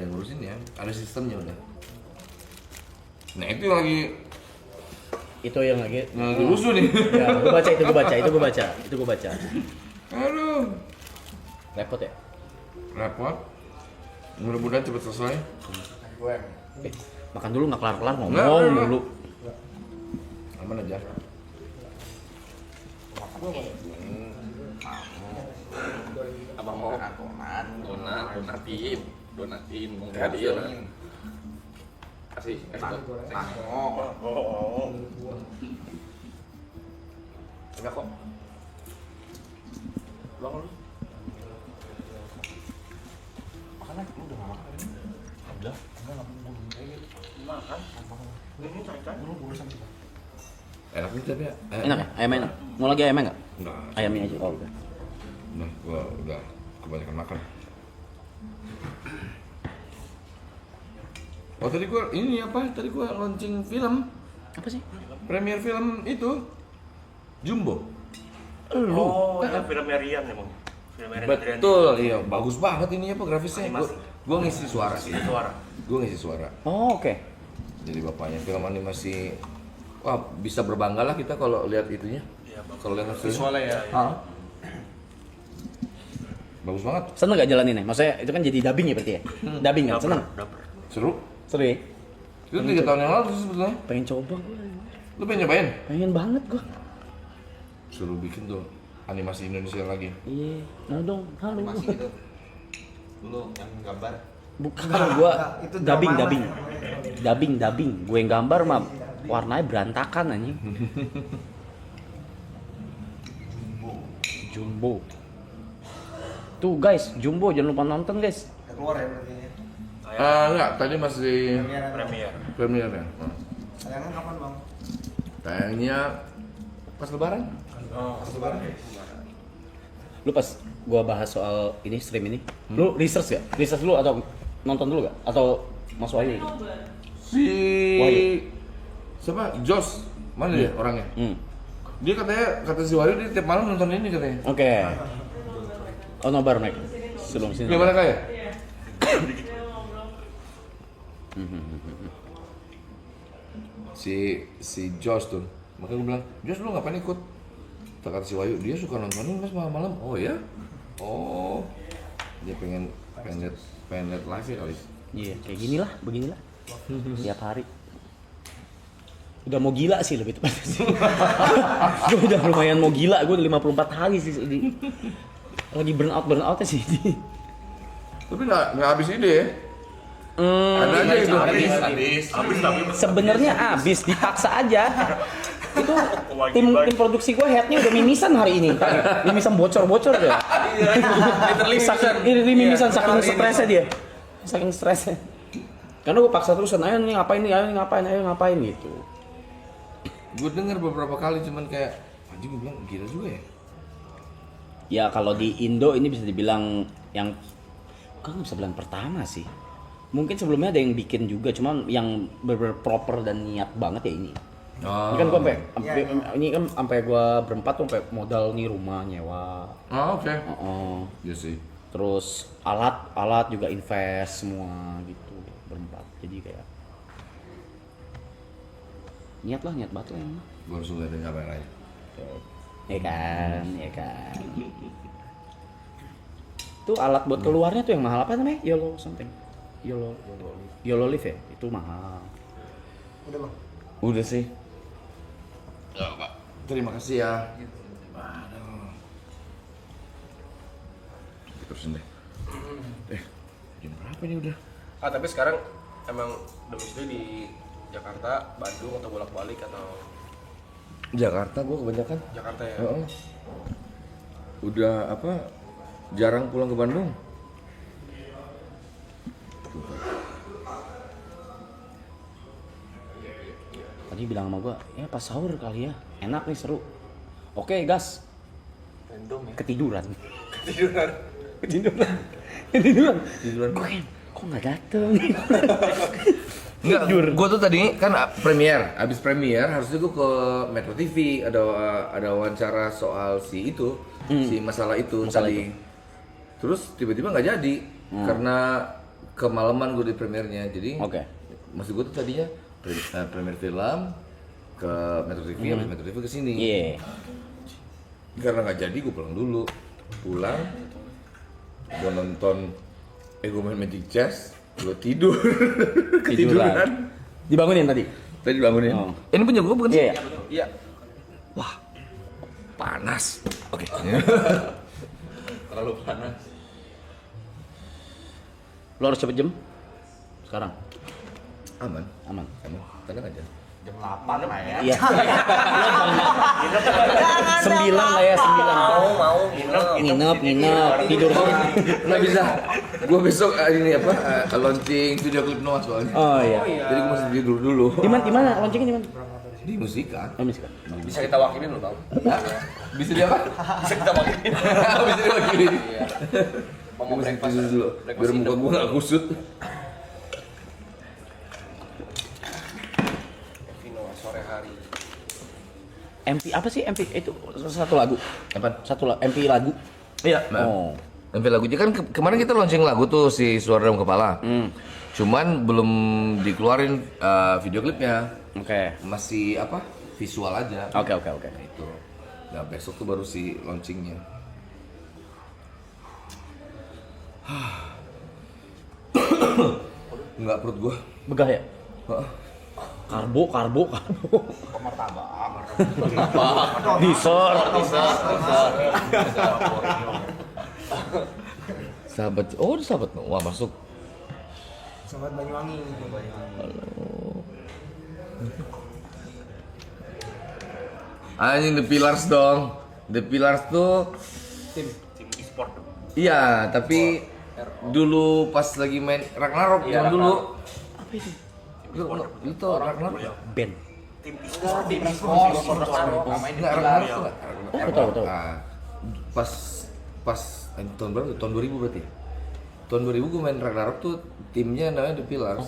D: ngurusin ya, ada sistemnya udah. Nah itu yang lagi rusuh nih.
A: Ya, gua baca.
D: Aduh,
A: Repot ya?
D: repot. Mudah-mudahan cepat selesai.
A: Makan dulu nggak kelar-kelar ngomong
D: Nggak.
A: dulu.
D: Aman aja.
E: Abang mau donatin mau hadiah. Kasih enggak kok. Bang lu. Makan aja, lu udah enggak makan ini. Udah, enggak makan. Ini cai-cai dulu boleh sampai.
D: Enak nih tapi ya.
A: Enak ya? Ayam enak? Mau lagi ayamnya nggak?
D: Enggak.
A: Ayamnya aja. Oh udah.
D: Nah, gua udah kebanyakan makan. Oh tadi gua ini apa? Tadi gua launching film,
A: Apa sih?
D: premier film itu Jumbo.
G: Oh, itu filmnya Rian emang. Filmnya Rian Adriani.
D: Betul, iya bagus banget ini apa grafisnya. Gua ngisi suara sih. Gua ngisi suara.
A: Oh oke.
D: Jadi bapaknya film animasi. Wah bisa berbangga lah kita kalau lihat itunya. Kalau lihat
C: Visualnya ya.
D: Bagus banget.
A: Seneng gak jalanin ya? Maksudnya itu kan jadi dubbing ya berarti ya? Dubbing kan? Seneng?
D: Seru.
A: Seru ya?
D: Itu 3 tahun yang lalu sih sebetulnya.
A: Pengen coba gue.
D: Lu pengen nyobain?
A: Pengen banget gue.
D: Suruh bikin tuh animasi Indonesia lagi.
A: Iya. Nah dong, halo.
B: Masih gitu. Lu yang gambar.
A: Bukan gue
B: itu
A: dubbing.
B: drama
A: Dubbing. Gue yang gambar mah warnanya berantakan anjing. Jumbo. Tuh guys, Jumbo jangan lupa nonton guys.
B: Udah keluar ya berarti ya.
D: Enggak, tadi masih
G: Premier.
D: premier ya.
B: Sayangnya kapan bang?
D: Tayangnya pas lebaran.
A: Lu pas gua bahas soal ini stream ini, lu research gak? Research dulu atau nonton dulu gak? Atau Mas Wahyu?
D: Si
A: Wahyu.
D: siapa? Jos. Mana dia orangnya? Dia kata si Wahyu dia tiap malam nonton ini katanya.
A: Oke. Oh nobar Mike. Sebelum sini.
D: Gimana kayak? si Jos tuh. Makanya gue bilang, Jos lu ngapain ikut? Kata si Wahyu, dia suka nontonin mas malam-malam. Oh ya? Oh. Dia pengen lihat live ya kali.
A: Iya, kayak beginilah. Tiap hari. Udah mau gila sih lebih tepatnya sih. Gue udah lumayan mau gila, gue udah 54 hari sih ini. Lagi burn outnya sih ini.
D: Tapi nggak habis ide ya? Ada aja itu.
G: Habis tapi
A: Sebenarnya abis, dipaksa aja. Itu tim produksi gue headnya udah mimisan hari ini. Mimisan bocor ya. Ini mimisan saking stresnya dia. Saking stresnya. Karena gue paksa terusan, ayo ngapain gitu.
D: Gue denger beberapa kali cuman kayak, anjing gue bilang gila juga ya.
A: Ya kalau di Indo ini bisa dibilang yang kan nggak bisa bilang pertama sih. Mungkin sebelumnya ada yang bikin juga, cuman yang bener proper dan niat banget ya ini. Ini kan gua ini kan sampai gua berempat tuh sampai modal nih rumah nyewa.
D: Oke. Iya sih.
A: Terus alat juga invest semua gitu berempat. Jadi kayak niat banget lah ini.
D: Gue harus ngeliatin kameranya.
A: Ya kan. Tuh alat buat keluarnya tuh yang mahal apa namanya? YOLO something. YOLO Live ya? Itu mahal.
B: Udah bang.
D: Udah sih. Ya, Pak. Terima kasih ya. Aduh. Terusin deh. Jam berapa nih udah?
C: Tapi sekarang emang domisili di Jakarta, Bandung atau bolak-balik atau
D: Jakarta gue kebanyakan.
C: Jakarta ya?
D: Udah jarang pulang ke Bandung.
A: Tadi bilang sama gua, ya pas sahur kali ya, enak nih seru. Oke gas.
E: Random ya.
A: Ketiduran. Kok nggak dateng?
D: Enggak, gue tuh tadi kan abis premier harusnya gue ke Metro TV ada wawancara soal si masalah itu tadi. Terus tiba-tiba nggak jadi karena kemalaman gue di premiernya. Jadi maksud gue tuh tadinya premier film ke Metro TV, habis Metro TV ke sini. Karena nggak jadi gue pulang dulu. Gue nonton gue main Magic Chess, gue tidur. Ketiduran.
A: Dibangunin tadi.
D: Tadi dibangunin. Ini punya gue bukan sih?
C: Iya.
D: Wah, panas. Oke.
E: Terlalu panas.
A: Lo harus cepet jam? Sekarang?
D: Aman. Tenang aja.
F: Jam 8 lah ya.
A: Iya. 9 lah ya, 9.
E: Mau
A: Nginep, tidur.
D: Nggak bisa. Gue besok launching video klip Noah soalnya.
A: Oh iya.
D: Jadi gue masih tidur dulu.
A: Di mana? Launchingnya di mana?
D: Di Musika.
A: Oh, Musika.
C: Bisa kita wakilin loh bang.
D: Bisa dia apa?
C: Bisa kita wakilin.
D: Bisa diwakilin.
C: Mau
D: Gue masih
C: breakfast
D: tidur dulu. Biar muka gue nggak kusut.
C: Vino sore hari.
A: MP apa sih MP itu satu lagu?
D: Apa?
A: MP lagu.
D: Iya.
A: Oh.
D: MV lagunya kan kemarin kita launching lagu tuh si Suara Dalam Kepala. Cuman belum dikeluarin video klipnya.
A: Oke.
D: Masih visual aja.
A: Oke.
D: Nah, itu. Nah besok tuh baru si launchingnya. Enggak, perut gua.
A: Begah ya? Karbo. Diesel.
D: Sahabat Noah masuk.
B: Sahabat Banyuwangi.
D: Anjing The Pillars dong. The Pillars tuh
G: Tim e-sport.
D: iya, tapi dulu pas lagi main Ragnarok zaman dulu.
A: Apa itu?
D: Lu tau Ragnarok?
A: Band.
G: Tim e-sport.
D: Enggak, Ragnarok tuh enggak.
A: Tahu.
D: Nah, pas tahun berapa tuh? Tahun 2000 berarti. Tahun 2000 gue main Ragnarok tuh timnya namanya The Pillars.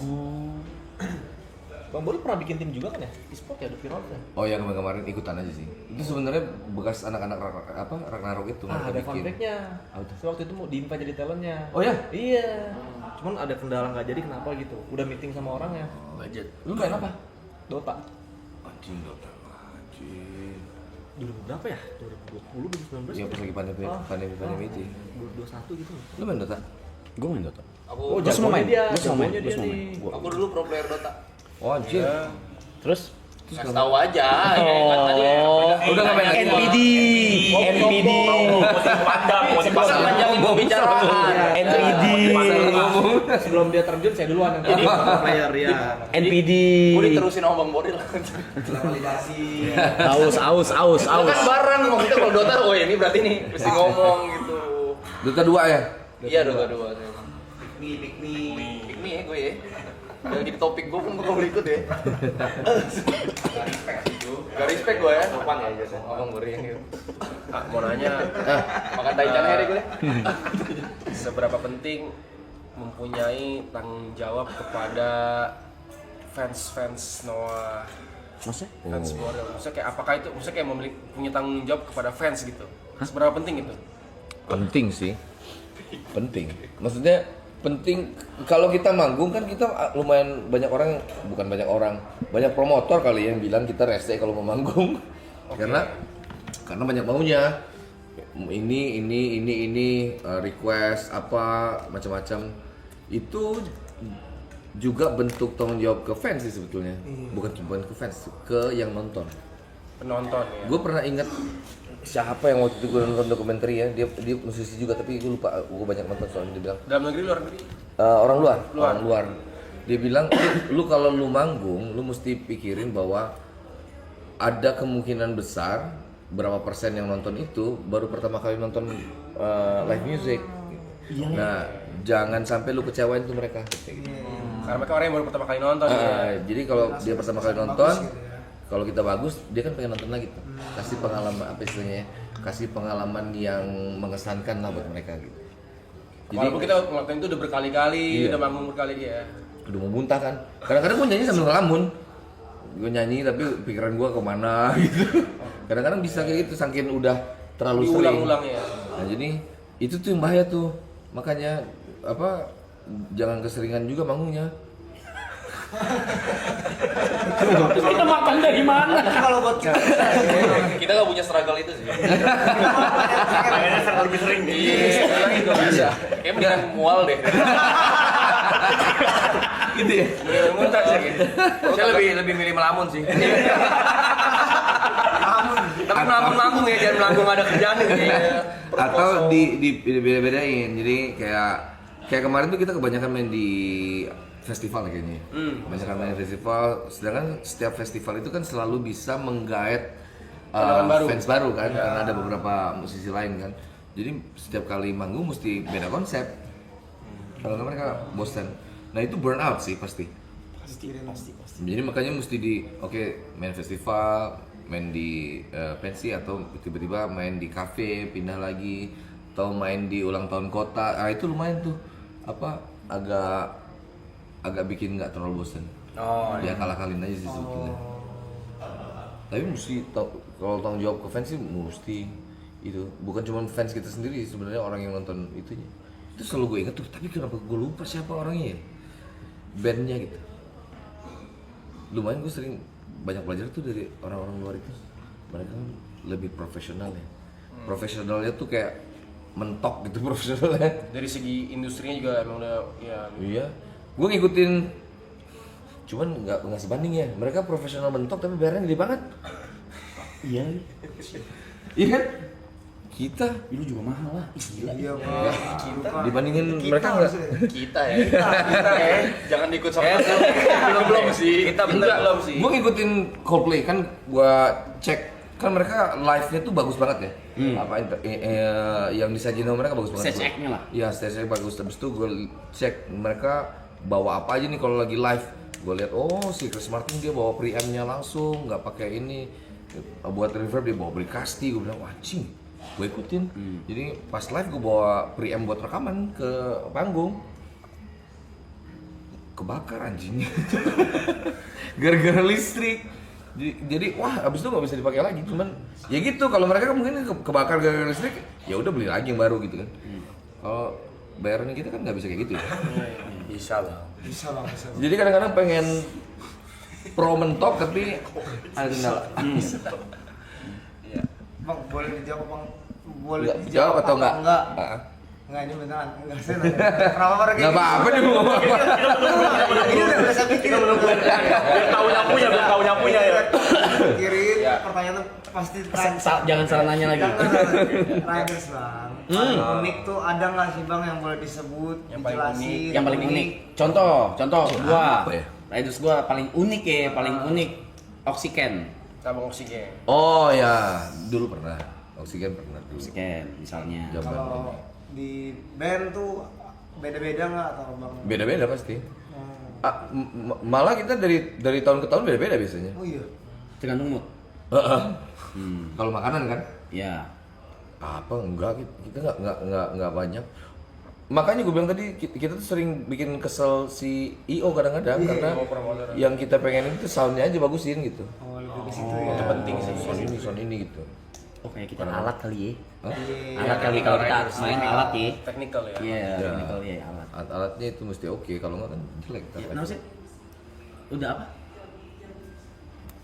F: Bang Bodo pernah bikin tim juga kan ya? E-sport ya, The Pillars ya?
D: Oh yang kemarin ikutan aja sih. Itu sebenarnya bekas anak-anak Ragnarok itu mereka
F: Ada fun
D: bikin.
F: fact-nya. So, waktu itu mau di-invite jadi talentnya.
D: Oh ya?
F: Iya. Cuman ada kendala nggak jadi kenapa gitu. Udah meeting sama orangnya.
D: Budget. Lu main apa?
F: Dota.
D: Anjing Dota. Anjing.
F: 2000 berapa ya? 2020, 2019?
D: Iya pas lagi pandemi itu.
F: 2021 gitu.
D: Lu main Dota?
A: Gue main Dota.
F: Oh,
A: Gua semua main.
F: dia.
A: Gua semua main.
F: Jagonya dia
A: Gua semua
F: nih.
A: main. Gua.
E: Aku dulu pro player Dota.
D: Oh anjir.
A: Terus?
E: Kasih tahu aja. Kan tadi.
D: Udah nggak main lagi.
A: NPD.
G: Motivasi
E: Panjangin pembicaraan.
A: NPD.
F: Sebelum dia terjun saya duluan yang jadi player ya.
A: NPD.
E: Gue diterusin sama Bang Bodil.
A: Aus.
E: Kan bareng maksudnya kalau Dota, oh ini berarti nih mesti ngomong gitu.
D: Dota 2 ya?
E: Iya Dota 2. Pick me ya gue ya. Yang jadi topik gue pun gue ikut ya. Gak respect gue ya. Sopan ya jasa. Ngomong beri ini. Mau nanya. Makan taichan Erik gue. Seberapa penting mempunyai tanggung jawab kepada fans Noah?
A: Maksudnya?
E: Fans Borel. Maksudnya kayak apakah itu? Maksudnya kayak punya tanggung jawab kepada fans gitu. Seberapa penting itu?
D: Penting sih, penting. Maksudnya penting kalau kita manggung kan kita lumayan banyak orang, bukan banyak orang, banyak promotor kali yang bilang kita rese kalau mau manggung. Karena banyak maunya. Ini request apa macam-macam. Itu juga bentuk tanggung jawab ke fans sih sebetulnya. Bukan ke fans, ke yang nonton.
E: Penonton ya.
D: Gue pernah ingat siapa yang waktu itu gue nonton dokumenter ya, dia musisi juga tapi gue lupa, gue banyak nonton soalnya. Dia bilang
E: Dalam negeri luar negeri?
D: orang luar. Dia bilang lu kalau lu manggung lu mesti pikirin bahwa ada kemungkinan besar berapa persen yang nonton itu baru pertama kali nonton live music. Nah jangan sampai lu kecewain tuh mereka.
E: Karena mereka orang yang baru pertama kali nonton ya.
D: Jadi kalau dia pertama kali nonton, kalau kita bagus, dia kan pengen nonton lagi tuh. Kasih pengalaman apa istilahnya? Kasih pengalaman yang mengesankan lah buat mereka gitu. Jadi
E: Walaupun kita ngelakuin itu udah berkali-kali,
D: Iya.
E: udah manggung berkali ya.
D: udah mau muntah kan. Kadang-kadang gue nyanyi sambil ngelamun. Gue nyanyi tapi pikiran gue kemana gitu. Kadang-kadang bisa kayak gitu saking udah terlalu sering.
E: Diulang-ulang ya.
D: Nah jadi itu tuh yang bahaya tuh. Makanya apa? Jangan keseringan juga manggungnya.
A: Terus kita makan dari mana?
B: Kalau buat kita
C: Kita nggak punya struggle itu sih.
G: Kayaknya sering lebih sering.
C: Iya, gitu bisa. Kayak mendingan mual deh.
D: Gitu ya.
C: Mendingan muntah sih. Gitu.
E: Saya lebih milih melamun sih. Tapi melamun ya, jangan melanggung ada kerjaan gitu ya.
D: Atau di beda-bedain. Jadi kayak kemarin tuh kita kebanyakan main di festival kayaknya. Kebanyakan main di festival, sedangkan setiap festival itu kan selalu bisa menggait fans baru kan, karena ada beberapa musisi lain kan. Jadi setiap kali manggung mesti beda konsep. Kalau nggak mereka bosan. Nah itu burn out sih pasti. Jadi makanya mesti main festival, main di pensi atau tiba-tiba main di kafe, pindah lagi, atau main di ulang tahun kota. Ah itu lumayan tuh agak bikin nggak terlalu bosan. Ya kalah-kalin aja sih sebetulnya. Tapi mesti kalau tanggung jawab ke fans sih mesti itu. Bukan cuma fans kita sendiri sebenarnya orang yang nonton itunya. Itu selalu gue inget tuh. Tapi kenapa gue lupa siapa orangnya ya? Bandnya gitu. Lumayan gue sering banyak belajar tuh dari orang-orang luar itu. Mereka kan lebih profesional ya. Profesionalnya tuh kayak mentok gitu profesionalnya.
E: Dari segi industrinya juga emang udah ya.
D: Iya, gue ngikutin, cuman nggak sebanding ya. Mereka profesional mentok tapi bayarnya gede banget.
A: Iya.
D: Iya kan? Kita
A: Lu juga mahal lah. Gila.
B: iya
D: dibandingin mereka nggak.
C: Kita ya. Jangan ikut sama belum sih.
E: Kita bener belum sih.
D: Gue ngikutin Coldplay kan, gue cek kan mereka live-nya tuh bagus banget ya. Yang disajiin sama mereka bagus banget.
A: Stage act-nya lah.
D: Iya, stage act bagus. Habis itu gue cek mereka bawa apa aja nih kalau lagi live. Gue lihat si Chris Martin dia bawa preamp-nya langsung, nggak pakai ini. Buat reverb dia bawa Bricasti. Gue bilang wah cing, gue ikutin. Jadi pas live gue bawa preamp buat rekaman ke panggung. Kebakar anjingnya. Gara-gara listrik. Jadi wah abis itu nggak bisa dipakai lagi. Cuman ya gitu, kalau mereka kan mungkin kebakar gara-gara listrik, ya udah beli lagi yang baru gitu kan. Kalau bayarannya kita kan nggak bisa kayak gitu ya.
E: Bisa lah.
B: bisa bang.
D: Jadi kadang-kadang pengen pro mentok tapi ada kendala.
B: Bang boleh dijawab bang? Boleh
D: Nggak, jawab atau enggak?
B: Enggak.
D: Ah.
B: Enggak, ini beneran. Enggak, saya nanya. Kenapa pada kayak
D: Nggak apa-apa nih mau apa.
B: Ini udah saya pikirin.
G: Biar tahu nyapunya ya.
B: Pikirin, pertanyaan tuh pasti
A: Jangan salah nanya lagi.
B: Riders bang. Paling unik tuh ada nggak sih bang yang boleh disebut,
E: Yang paling
B: dijelasin?
A: Yang paling unik. Contoh gua.
D: Apa ya?
A: Riders gua paling unik ya, paling unik. Oksigen.
E: Tabung oksigen.
D: Oh ya, dulu pernah. Oksigen pernah dulu.
A: Oksigen misalnya.
D: Zaman
B: Kalau di band tuh beda-beda nggak atau bang?
D: beda-beda pasti. Malah kita dari tahun ke tahun beda-beda biasanya.
B: Oh iya.
A: Tergantung mood.
D: Kalau makanan kan?
A: Ya.
D: Apa enggak, kita nggak banyak. Makanya gue bilang tadi kita tuh sering bikin kesel si IO kadang-kadang karena yang kita pengen itu soundnya aja bagusin gitu.
B: Oh, lebih ke situ
C: Itu
B: ya.
C: penting sih.
D: Sound ini gitu.
A: Oh kayak kita alat kali ya.
D: Hah?
A: Alat kali kalau kita main alat ya.
C: Teknikal ya.
A: Iya,
D: Ya.
A: technical ya alat.
D: Alatnya itu mesti oke, kalau nggak kan jelek.
A: Ya, kenapa sih? Udah apa?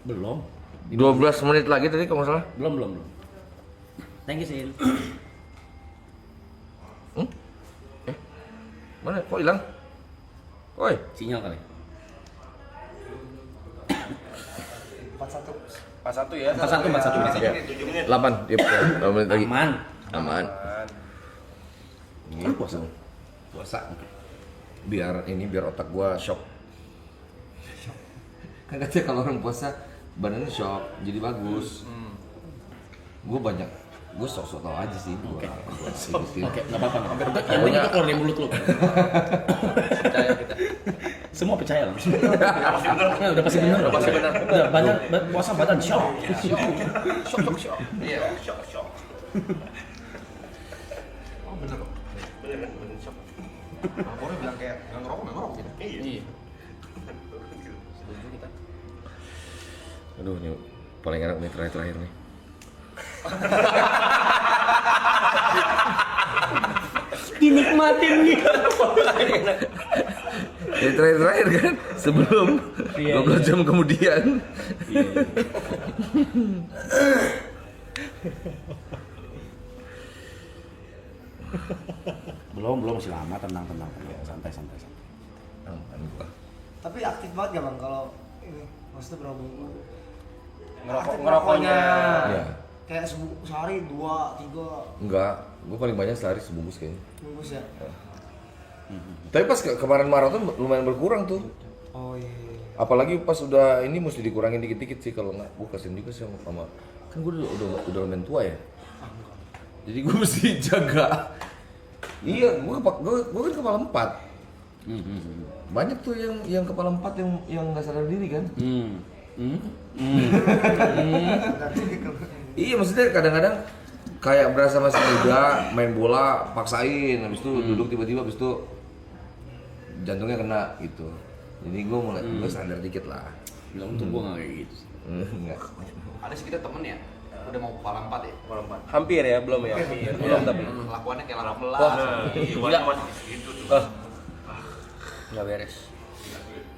A: Belum.
D: 12 menit lagi tadi kalau nggak salah.
A: Belum. Thank you, Sin.
D: Mana? Kok hilang? Woi,
A: Sinyal kali.
C: 41 ya.
A: 41.
D: 8 dia 8 menit lagi.
A: Aman.
D: Aman.
A: Ini puasa.
D: Puasa. Biar otak gua shock. Kan katanya kalau orang puasa badannya shock, jadi bagus. Gue sok-sok tau aja sih gua ikutin.
A: Oke, enggak apa-apa. Yang penting itu keluar dari mulut lu.
C: Percaya kita.
A: Semua percaya langsung. Nah, udah pasti benar. Udah badan puasa badan shock.
C: Shock. Iya, shock.
F: Oh bener kok. Bener shock. Lapornya bilang kayak nggak ngerokok gitu.
C: Iya. Setuju kita.
D: Aduh, ini paling enak nih terakhir nih.
A: Dinikmatin nih.
D: Ini terakhir kan sebelum 12 jam kemudian.
A: Belum masih lama, tenang. Santai.
D: Aman gua.
B: Tapi aktif banget gak bang kalau ini maksudnya berapa minggu?
C: Ngerokok-
B: Aktif
C: ngerokoknya.
D: Iya.
B: Kayak sehari 2, 3
D: Enggak, gua paling banyak sehari sebungkus kayaknya.
B: bungkus ya.
D: Tapi pas kemarin maraton lumayan berkurang tuh.
B: Oh iya.
D: Apalagi pas udah ini mesti dikurangin dikit-dikit sih, kalau nggak gua kasihan juga sih sama kan gua udah lumayan tua ya. Jadi gua mesti jaga. Iya, gua kan kepala 4. Banyak tuh yang kepala 4 yang nggak sadar diri kan. Iya, maksudnya kadang-kadang kayak berasa masih muda, main bola, paksain, habis itu duduk tiba-tiba, habis itu jantungnya kena gitu. Jadi gue mulai gue sadar dikit lah.
A: Bilang untung gua enggak kayak gitu sih.
D: Enggak.
F: Ada sih kita temen ya, udah mau kepala 4 ya. Kepala 4.
C: Hampir ya, belum ya. Belum tapi.
F: Lakuannya kayak 18.
G: Gila masih segitu tuh.
C: Nggak beres.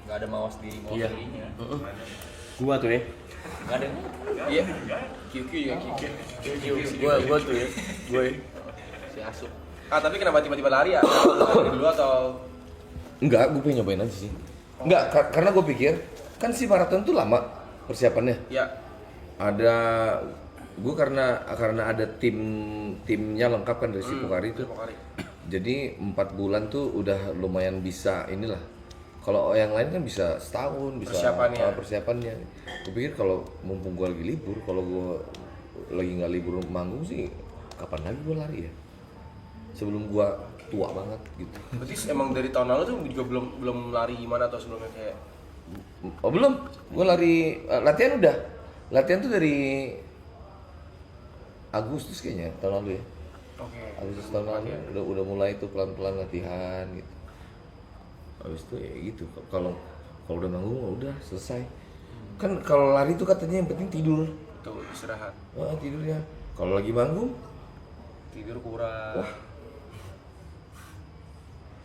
C: Nggak ada mawas di
A: Iya.
C: dirinya.
A: Gua tuh ya.
C: Nggak ada. Iya. QQ ya QQ. Gua tuh ya. Gue. Si Asup. Ah tapi kenapa tiba-tiba lari ya? Lari dulu atau?
D: Enggak, gue pengen nyobain aja sih. Enggak, karena gue pikir kan si maraton tuh lama persiapannya.
C: Ya.
D: Ada gue karena ada timnya lengkap kan dari si Pokari itu. Jadi 4 bulan tuh udah lumayan bisa inilah. Kalau yang lain kan bisa setahun, bisa persiapannya. Gue pikir kalau mumpung gue lagi libur, kalau gue lagi nggak libur manggung sih, kapan lagi gue lari ya? Sebelum gue tua banget gitu.
C: Berarti emang dari tahun lalu tuh juga belum lari gimana atau sebelumnya kayak?
D: Oh belum, gue lari latihan udah. Latihan tuh dari Agustus kayaknya tahun lalu ya.
C: Oke.
D: Agustus tahun lalu udah mulai tuh pelan-pelan latihan gitu. Habis itu ya gitu. Kalau udah manggung udah selesai. Kan kalau lari tuh katanya yang penting tidur.
C: Tuh istirahat.
D: Tidurnya. Kalau lagi manggung,
C: Tidur kurang.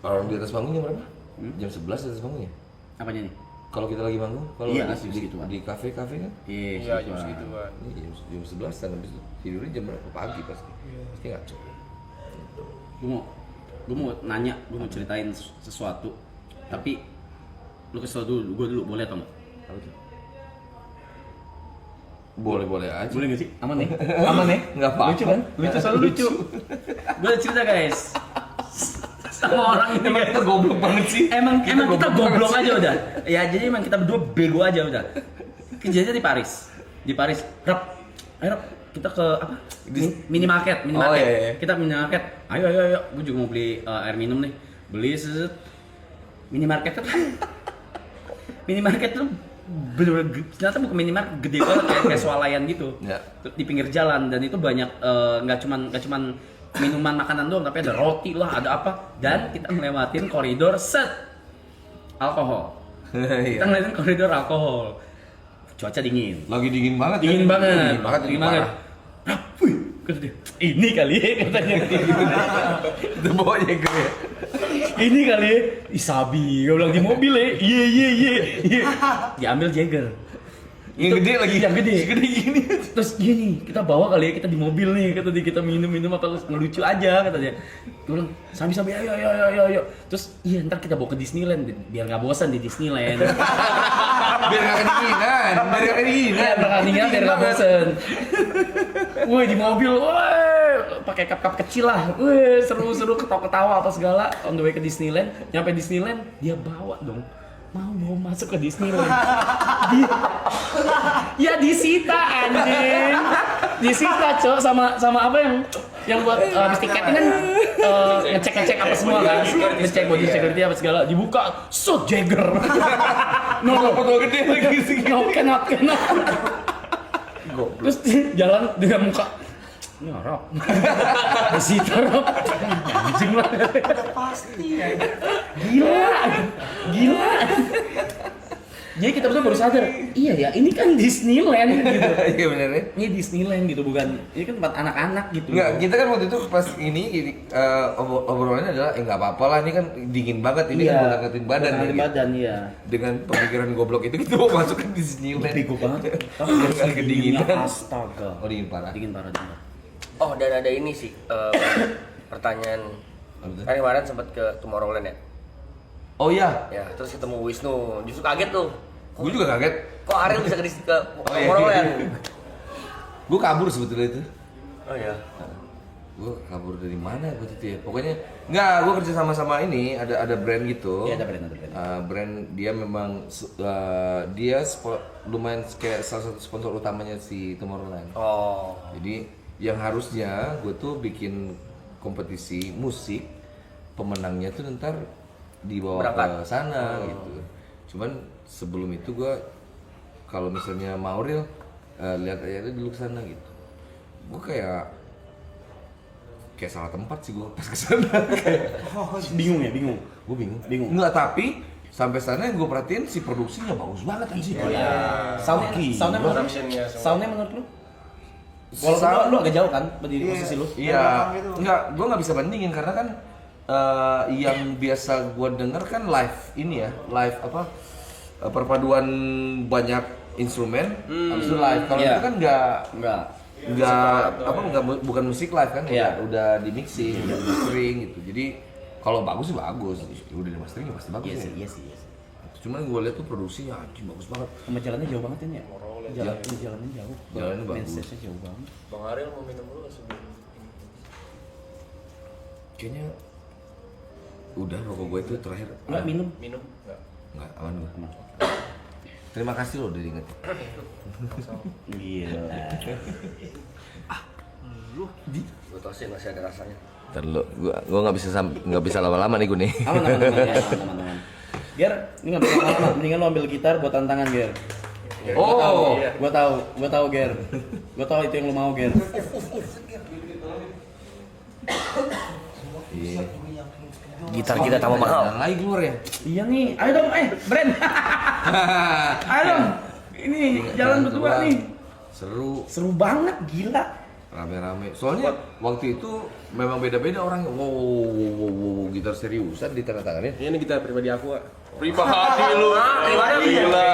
D: kalau di atas panggungnya berapa? Jam 11 di atas panggungnya.
A: Apanya nih?
D: Kalau kita lagi manggung, kalau
A: Iya,
D: lagi
A: segitu kan.
D: di kafe kan,
C: Iya jam segituan.
D: ini jam 11 dan habis itu tidurnya jam berapa pagi pasti. Pasti ngaco.
A: Gue mau nanya, gue mau ceritain sesuatu. Tapi lu kesel dulu, gue dulu boleh atau enggak? Apa tuh?
D: Boleh aja.
A: Boleh gak sih? Aman nih? Aman nih?
D: Nggak apa-apa.
A: Lucu kan? Lucu, selalu lucu. Gue ada cerita guys. Sama orang ini
D: Emang kita goblok banget sih.
A: Emang kita goblok aja udah. Ya jadi emang kita berdua bego aja udah. Kejadiannya di Paris. Di Paris. Rap. Ayo Rap, kita ke apa? Minimarket.
D: Oh, iya.
A: Kita minimarket. Ayo. Gue juga mau beli air minum nih. Beli Minimarket tuh. Minimarket tuh bener-bener ternyata bukan minimarket gede banget kayak swalayan gitu.
D: Ya.
A: Di pinggir jalan dan itu banyak nggak cuman minuman makanan doang tapi ada roti lah, ada apa dan kita ngelewatin koridor alkohol. Kita
D: Iya.
A: ngelewatin koridor alkohol. Cuaca dingin.
D: Lagi dingin banget.
A: Dingin
D: kan?
A: banget.
D: Dingin banget.
A: Dingin banget. Wih, kata dia, ini kali ya katanya.
D: Itu bawanya gue. Ya.
A: Ini kali ya. Isabi, gue bilang di mobil ya. Iya. Diambil Jagger.
D: Yang gede lagi.
A: Yang gede.
D: Gede gini.
A: Terus gini, kita bawa kali ya, kita di mobil nih, kata dia, kita minum apa terus ngelucu aja kata dia. Gue bilang, Sabi ayo. Terus iya ntar kita bawa ke Disneyland biar nggak bosan di Disneyland.
D: Biar gak kedinginan.
A: Biar nggak bosan. Woi di mobil, woi pakai cup kecil lah, woi seru ketawa apa segala. On the way ke Disneyland, nyampe Disneyland dia bawa dong. Mau masuk ke Disneyland. Ya disita anjing. Disita cok sama apa yang buat habis tiketin kan ngecek apa semua kan. Ngecek body security apa segala. Dibuka, shot Jagger. No,
D: Foto gede lagi sih.
A: no cannot. Terus jalan dengan muka nyorok. Disita rok. Anjing lah.
B: Pasti ya.
A: Gila. Jadi kita berdua baru sadar, iya ya, ini kan Disneyland gitu.
D: Iya bener ya.
A: Ini Disneyland gitu, bukan ini kan tempat anak-anak gitu.
D: Enggak, kita kan waktu itu pas ini obrolannya adalah nggak apa-apa lah, ini kan dingin banget, ini kan buat angkatin badan
A: Angkatin
D: gitu.
A: badan iya.
D: Dengan pemikiran goblok itu kita mau masuk ke Disneyland.
A: Bego banget. Tapi
D: Nggak kedinginan.
A: Astaga.
D: Oh dingin parah.
A: Dingin parah.
E: Oh, dan ada ini sih pertanyaan.
D: Apa tuh?
E: Kan kemarin sempat ke Tomorrowland ya.
D: Oh iya,
E: Ya, terus ketemu Wisnu. Justru kaget tuh.
D: gue juga kaget.
E: Kok Ariel bisa ke
D: iya.
E: Tomorrowland?
D: Gue kabur sebetulnya itu.
E: Oh iya.
D: Gue kabur dari mana waktu itu ya? Pokoknya nggak, gue kerja sama ini ada brand gitu.
A: Iya, ada brand.
D: Brand dia memang lumayan kayak salah satu sponsor utamanya si Tomorrowland.
E: Oh.
D: Jadi yang harusnya gue tuh bikin kompetisi musik, pemenangnya tuh ntar dibawa
E: Berangkat.
D: ke sana gitu. Cuman sebelum itu gue kalau misalnya mau real lihat aja dulu ke sana gitu. Gue kayak salah tempat sih gue pas ke sana.
A: Bingung.
D: Gue bingung.
A: Bingung.
D: Enggak, tapi sampai sana yang gue perhatiin si produksinya bagus banget anjir.
A: Soundnya
C: Productionnya semua.
A: Soundnya menurut lu? Walaupun lu agak jauh kan berdiri posisi lu.
D: Iya, enggak, gue nggak bisa bandingin karena kan yang biasa gue denger kan live ini ya, live apa perpaduan banyak instrumen, habis itu live. Kalau
A: Iya.
D: itu kan bukan musik live kan,
A: Iya.
D: udah di mixing, udah di mastering gitu. Jadi kalau bagus sih bagus, udah di mastering ya pasti bagus ya.
A: Iya sih.
D: Cuman gue lihat tuh produksinya anjing bagus banget.
A: Sama jalannya jauh banget kan ya? Jalannya jauh.
D: Jalannya
A: Main
D: bagus.
A: stage-nya jauh banget.
C: Bang Ariel mau minum dulu sebelum
D: Kayaknya udah rokok gue itu terakhir.
A: Enggak minum.
C: minum? Enggak.
D: Enggak, aman gue. Terima kasih loh udah diingetin.
A: Gila.
E: Gue tosin masih ada rasanya.
D: Ntar lu, gua nggak bisa lama-lama nih gue nih.
A: Aman. Ger, ini nggak bisa lama. Mendingan lu ambil gitar buat tantangan, Ger.
D: Oh,
A: Gua tahu, Ger. Gua tahu itu yang lu mau, Ger.
D: iya.
E: Gitar kita tambah mahal.
D: Yang lagi keluar ya.
A: Iya nih, ayo dong, Brand. Ayo dong. Ini jalan berdua nih. Seru banget, gila.
D: Rame-rame. Soalnya waktu itu memang beda-beda orang. Wow, gitar seriusan ditandatanganin.
C: Ini gitar pribadi aku, Kak.
G: Pribadi lu.
C: Gila.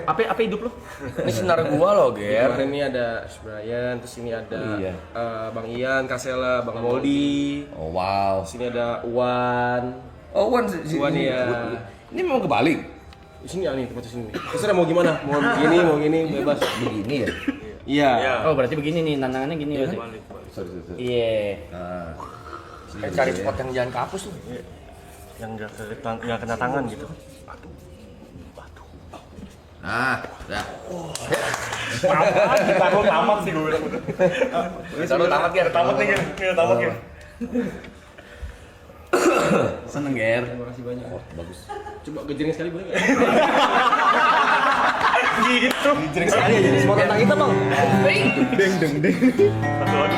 A: Apa hidup lu?
E: Ini sinar gua loh, Ger.
C: Kemarin ini ada Brian, terus ini ada
A: Iya.
C: Bang Ian, Kasela, Bang Moldi.
D: Oh wow.
C: Sini ada Uwan.
D: Oh Wan,
C: Wan, iya.
D: Ini memang kebalik.
C: Di sini ya nih, tempat di sini. Terserah mau gimana? Mau begini, bebas.
D: Begini ya.
C: Iya.
A: Oh, berarti begini nih, tantangannya gini berarti.
D: Sorry.
A: Iya.
D: Nah,
E: Cari spot yang jangan kapus tuh.
G: Yang nggak kena tangan gitu.
D: nah, dah.
G: Gitar lu tamat sih gue bilang.
E: Gitar lu tamat, Ger.
G: Tamat nih, Ger. Tamat, Ger.
A: Seneng Ger.
C: Terima kasih banyak.
A: Oh, bagus.
C: Coba gejreng sekali boleh nggak?
G: Gitu.
B: Jering sekali aja semua tentang kita bang.
G: Satu lagi.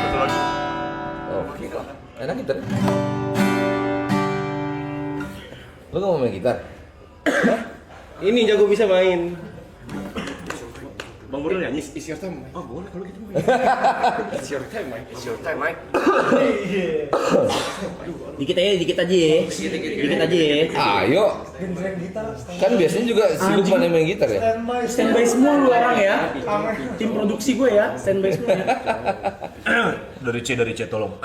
D: Oke kok. Enak gitar. Lu nggak mau main gitar?
C: Ini jago bisa main.
G: Bang Boril nyanyi.
C: Is your time. Oh boleh kalau gitu. It's your time, Mike.
E: It's your time, Mike.
A: Dikit aja ya. Dikit aja ya.
D: Ayo. Kan biasanya juga si Lukman yang main gitar ya.
A: Standby semua lu orang ya. Tim produksi gue ya, standby semua ya.
F: Dari C tolong.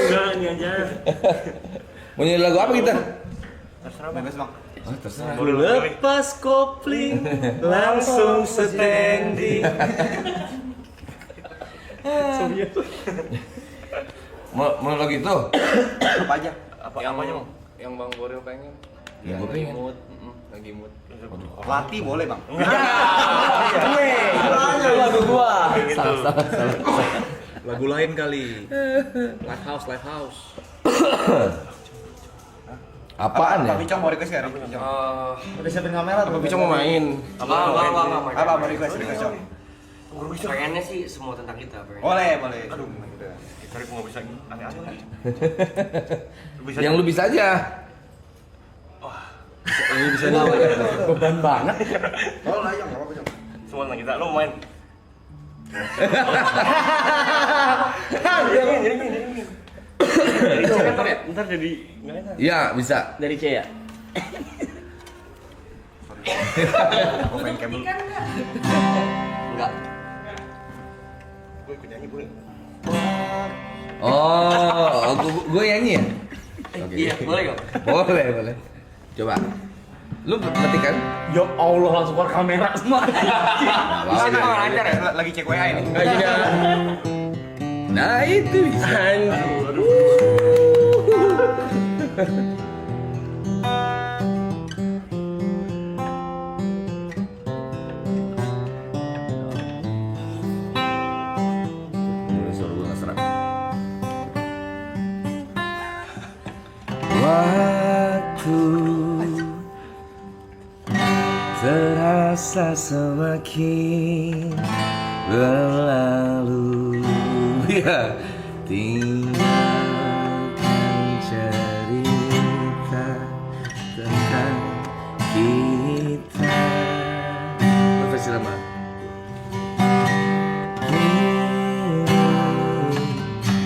G: Enggak, ini aja.
D: Mau nyanyi lagu apa kita?
B: Bebas bang.
D: Ah, terserah.
C: Lepas kopling, langsung standing.
D: Mau lagu itu?
B: Apa aja?
C: Apanya Bang? Yang Bang Boril pengen?
D: Yang gue pengen.
C: Lagi mood.
B: Pelatih boleh bang.
A: Gue. Lagu gua.
D: Salah.
F: Lagu lain kali.
C: Live house.
D: Apaan ya?
B: Pak Bicong mau request nggak? Bicong. Udah siapin kamera tuh.
C: Tapi Bicong mau main.
B: Apa mau request Bicong?
E: Pengennya sih semua tentang kita.
B: Boleh. Aduh.
G: Sorry, gua nggak bisa aneh-aneh lagi. Bisa
D: Yang lu bisa aja.
C: Ini bisa nih.
A: Beban banget.
B: Oh lah, nggak apa-apa Bicong.
G: semua tentang kita. Lu main. Ntar jadi nggak enak.
D: Iya, bisa.
A: Dari C ya.
B: Mau main kabel.
E: Enggak.
G: Gue ikut nyanyi boleh.
D: Oh, gue nyanyi ya?
E: Iya, boleh kok.
D: Boleh. Coba. Lu ngetik kan?
A: Ya Allah langsung keluar kamera semua.
E: Bisa kan lancar ya?
B: Lagi cek WA ini.
D: Nah, itu bisa. Mulai suara gue nggak serak. Waktu terasa semakin berlalu, ya tinggalkan cerita tentang kita. Versi lama.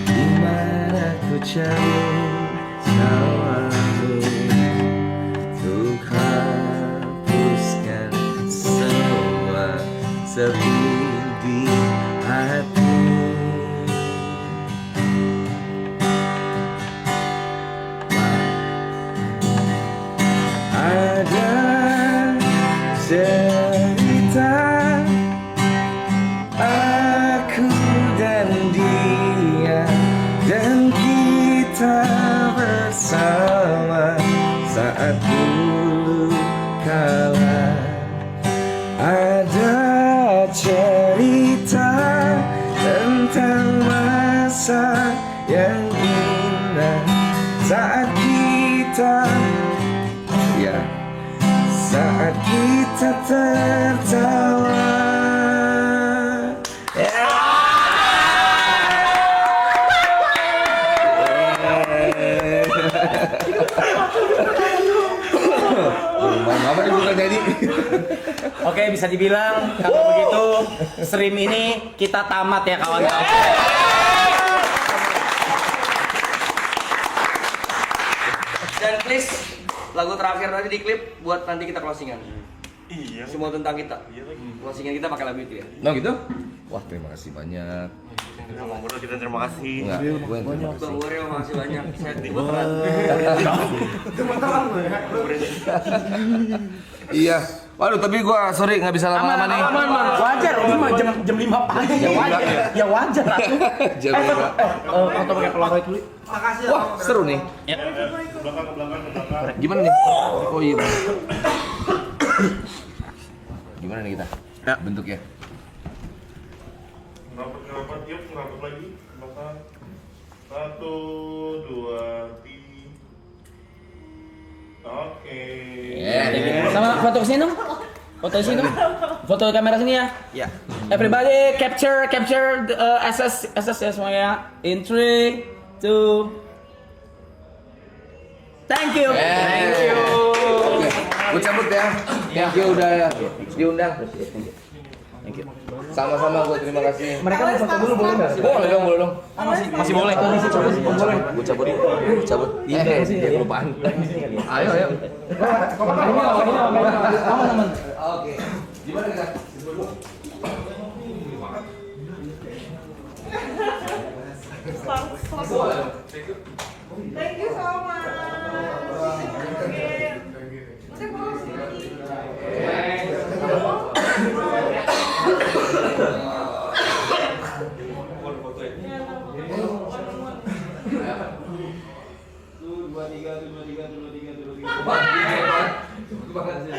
D: Dimana ku cari tawamu untuk hapuskan semua sepi di hati. Ada cerita aku dan dia, dan kita bersama saat dulu kala. Ada cerita tentang masa yang indah saat kita, ya, saat kita tertawa. Apa nih bukan jadi?
A: Oke, bisa dibilang kalau begitu stream ini kita tamat ya kawan-kawan.
E: Dan please lagu terakhir nanti di klip buat nanti kita closingan.
G: Iya.
E: Semua tentang kita.
G: Iya lagi.
E: Closingan kita pakai lagu itu ya.
D: Nah gitu? Wah, terima kasih banyak.
G: Bang Boril, kita terima kasih.
D: Enggak, gue yang terima
E: Bang
D: kasih.
E: Boril makasih banyak. Saya
D: Iya. Waduh, tapi gua sorry nggak bisa lama-lama nih.
A: Wajar, ini mah jam 5 pagi ya wajar. Ya wajar atuh.
D: Jam lima.
A: Foto pakai polaroid dulu.
D: Wah, seru nih.
A: Ya.
D: Gimana nih? Oh iya. Bang. Gimana nih kita?
A: Ya.
D: Bentuknya.
G: Ngapet, yuk ngapet lagi.
H: Satu, dua, tiga. Oke.
A: Sama foto kesini dong. Foto sini dong. Foto kamera sini ya.
C: Ya.
A: Everybody capture SS ya semuanya. In 3, 2. Thank you.
D: Thank you. Oke, gue cabut ya. Thank you udah diundang.
A: Thank you.
D: Sama-sama gue terima kasih.
B: Mereka mau foto dulu boleh nggak?
D: Boleh dong.
A: Masih boleh.
D: Gue cabut. Dia kelupaan. Ayo.
A: Teman-teman.
D: Oke. Gimana kita?
I: Thank you so much.
D: Banget sih.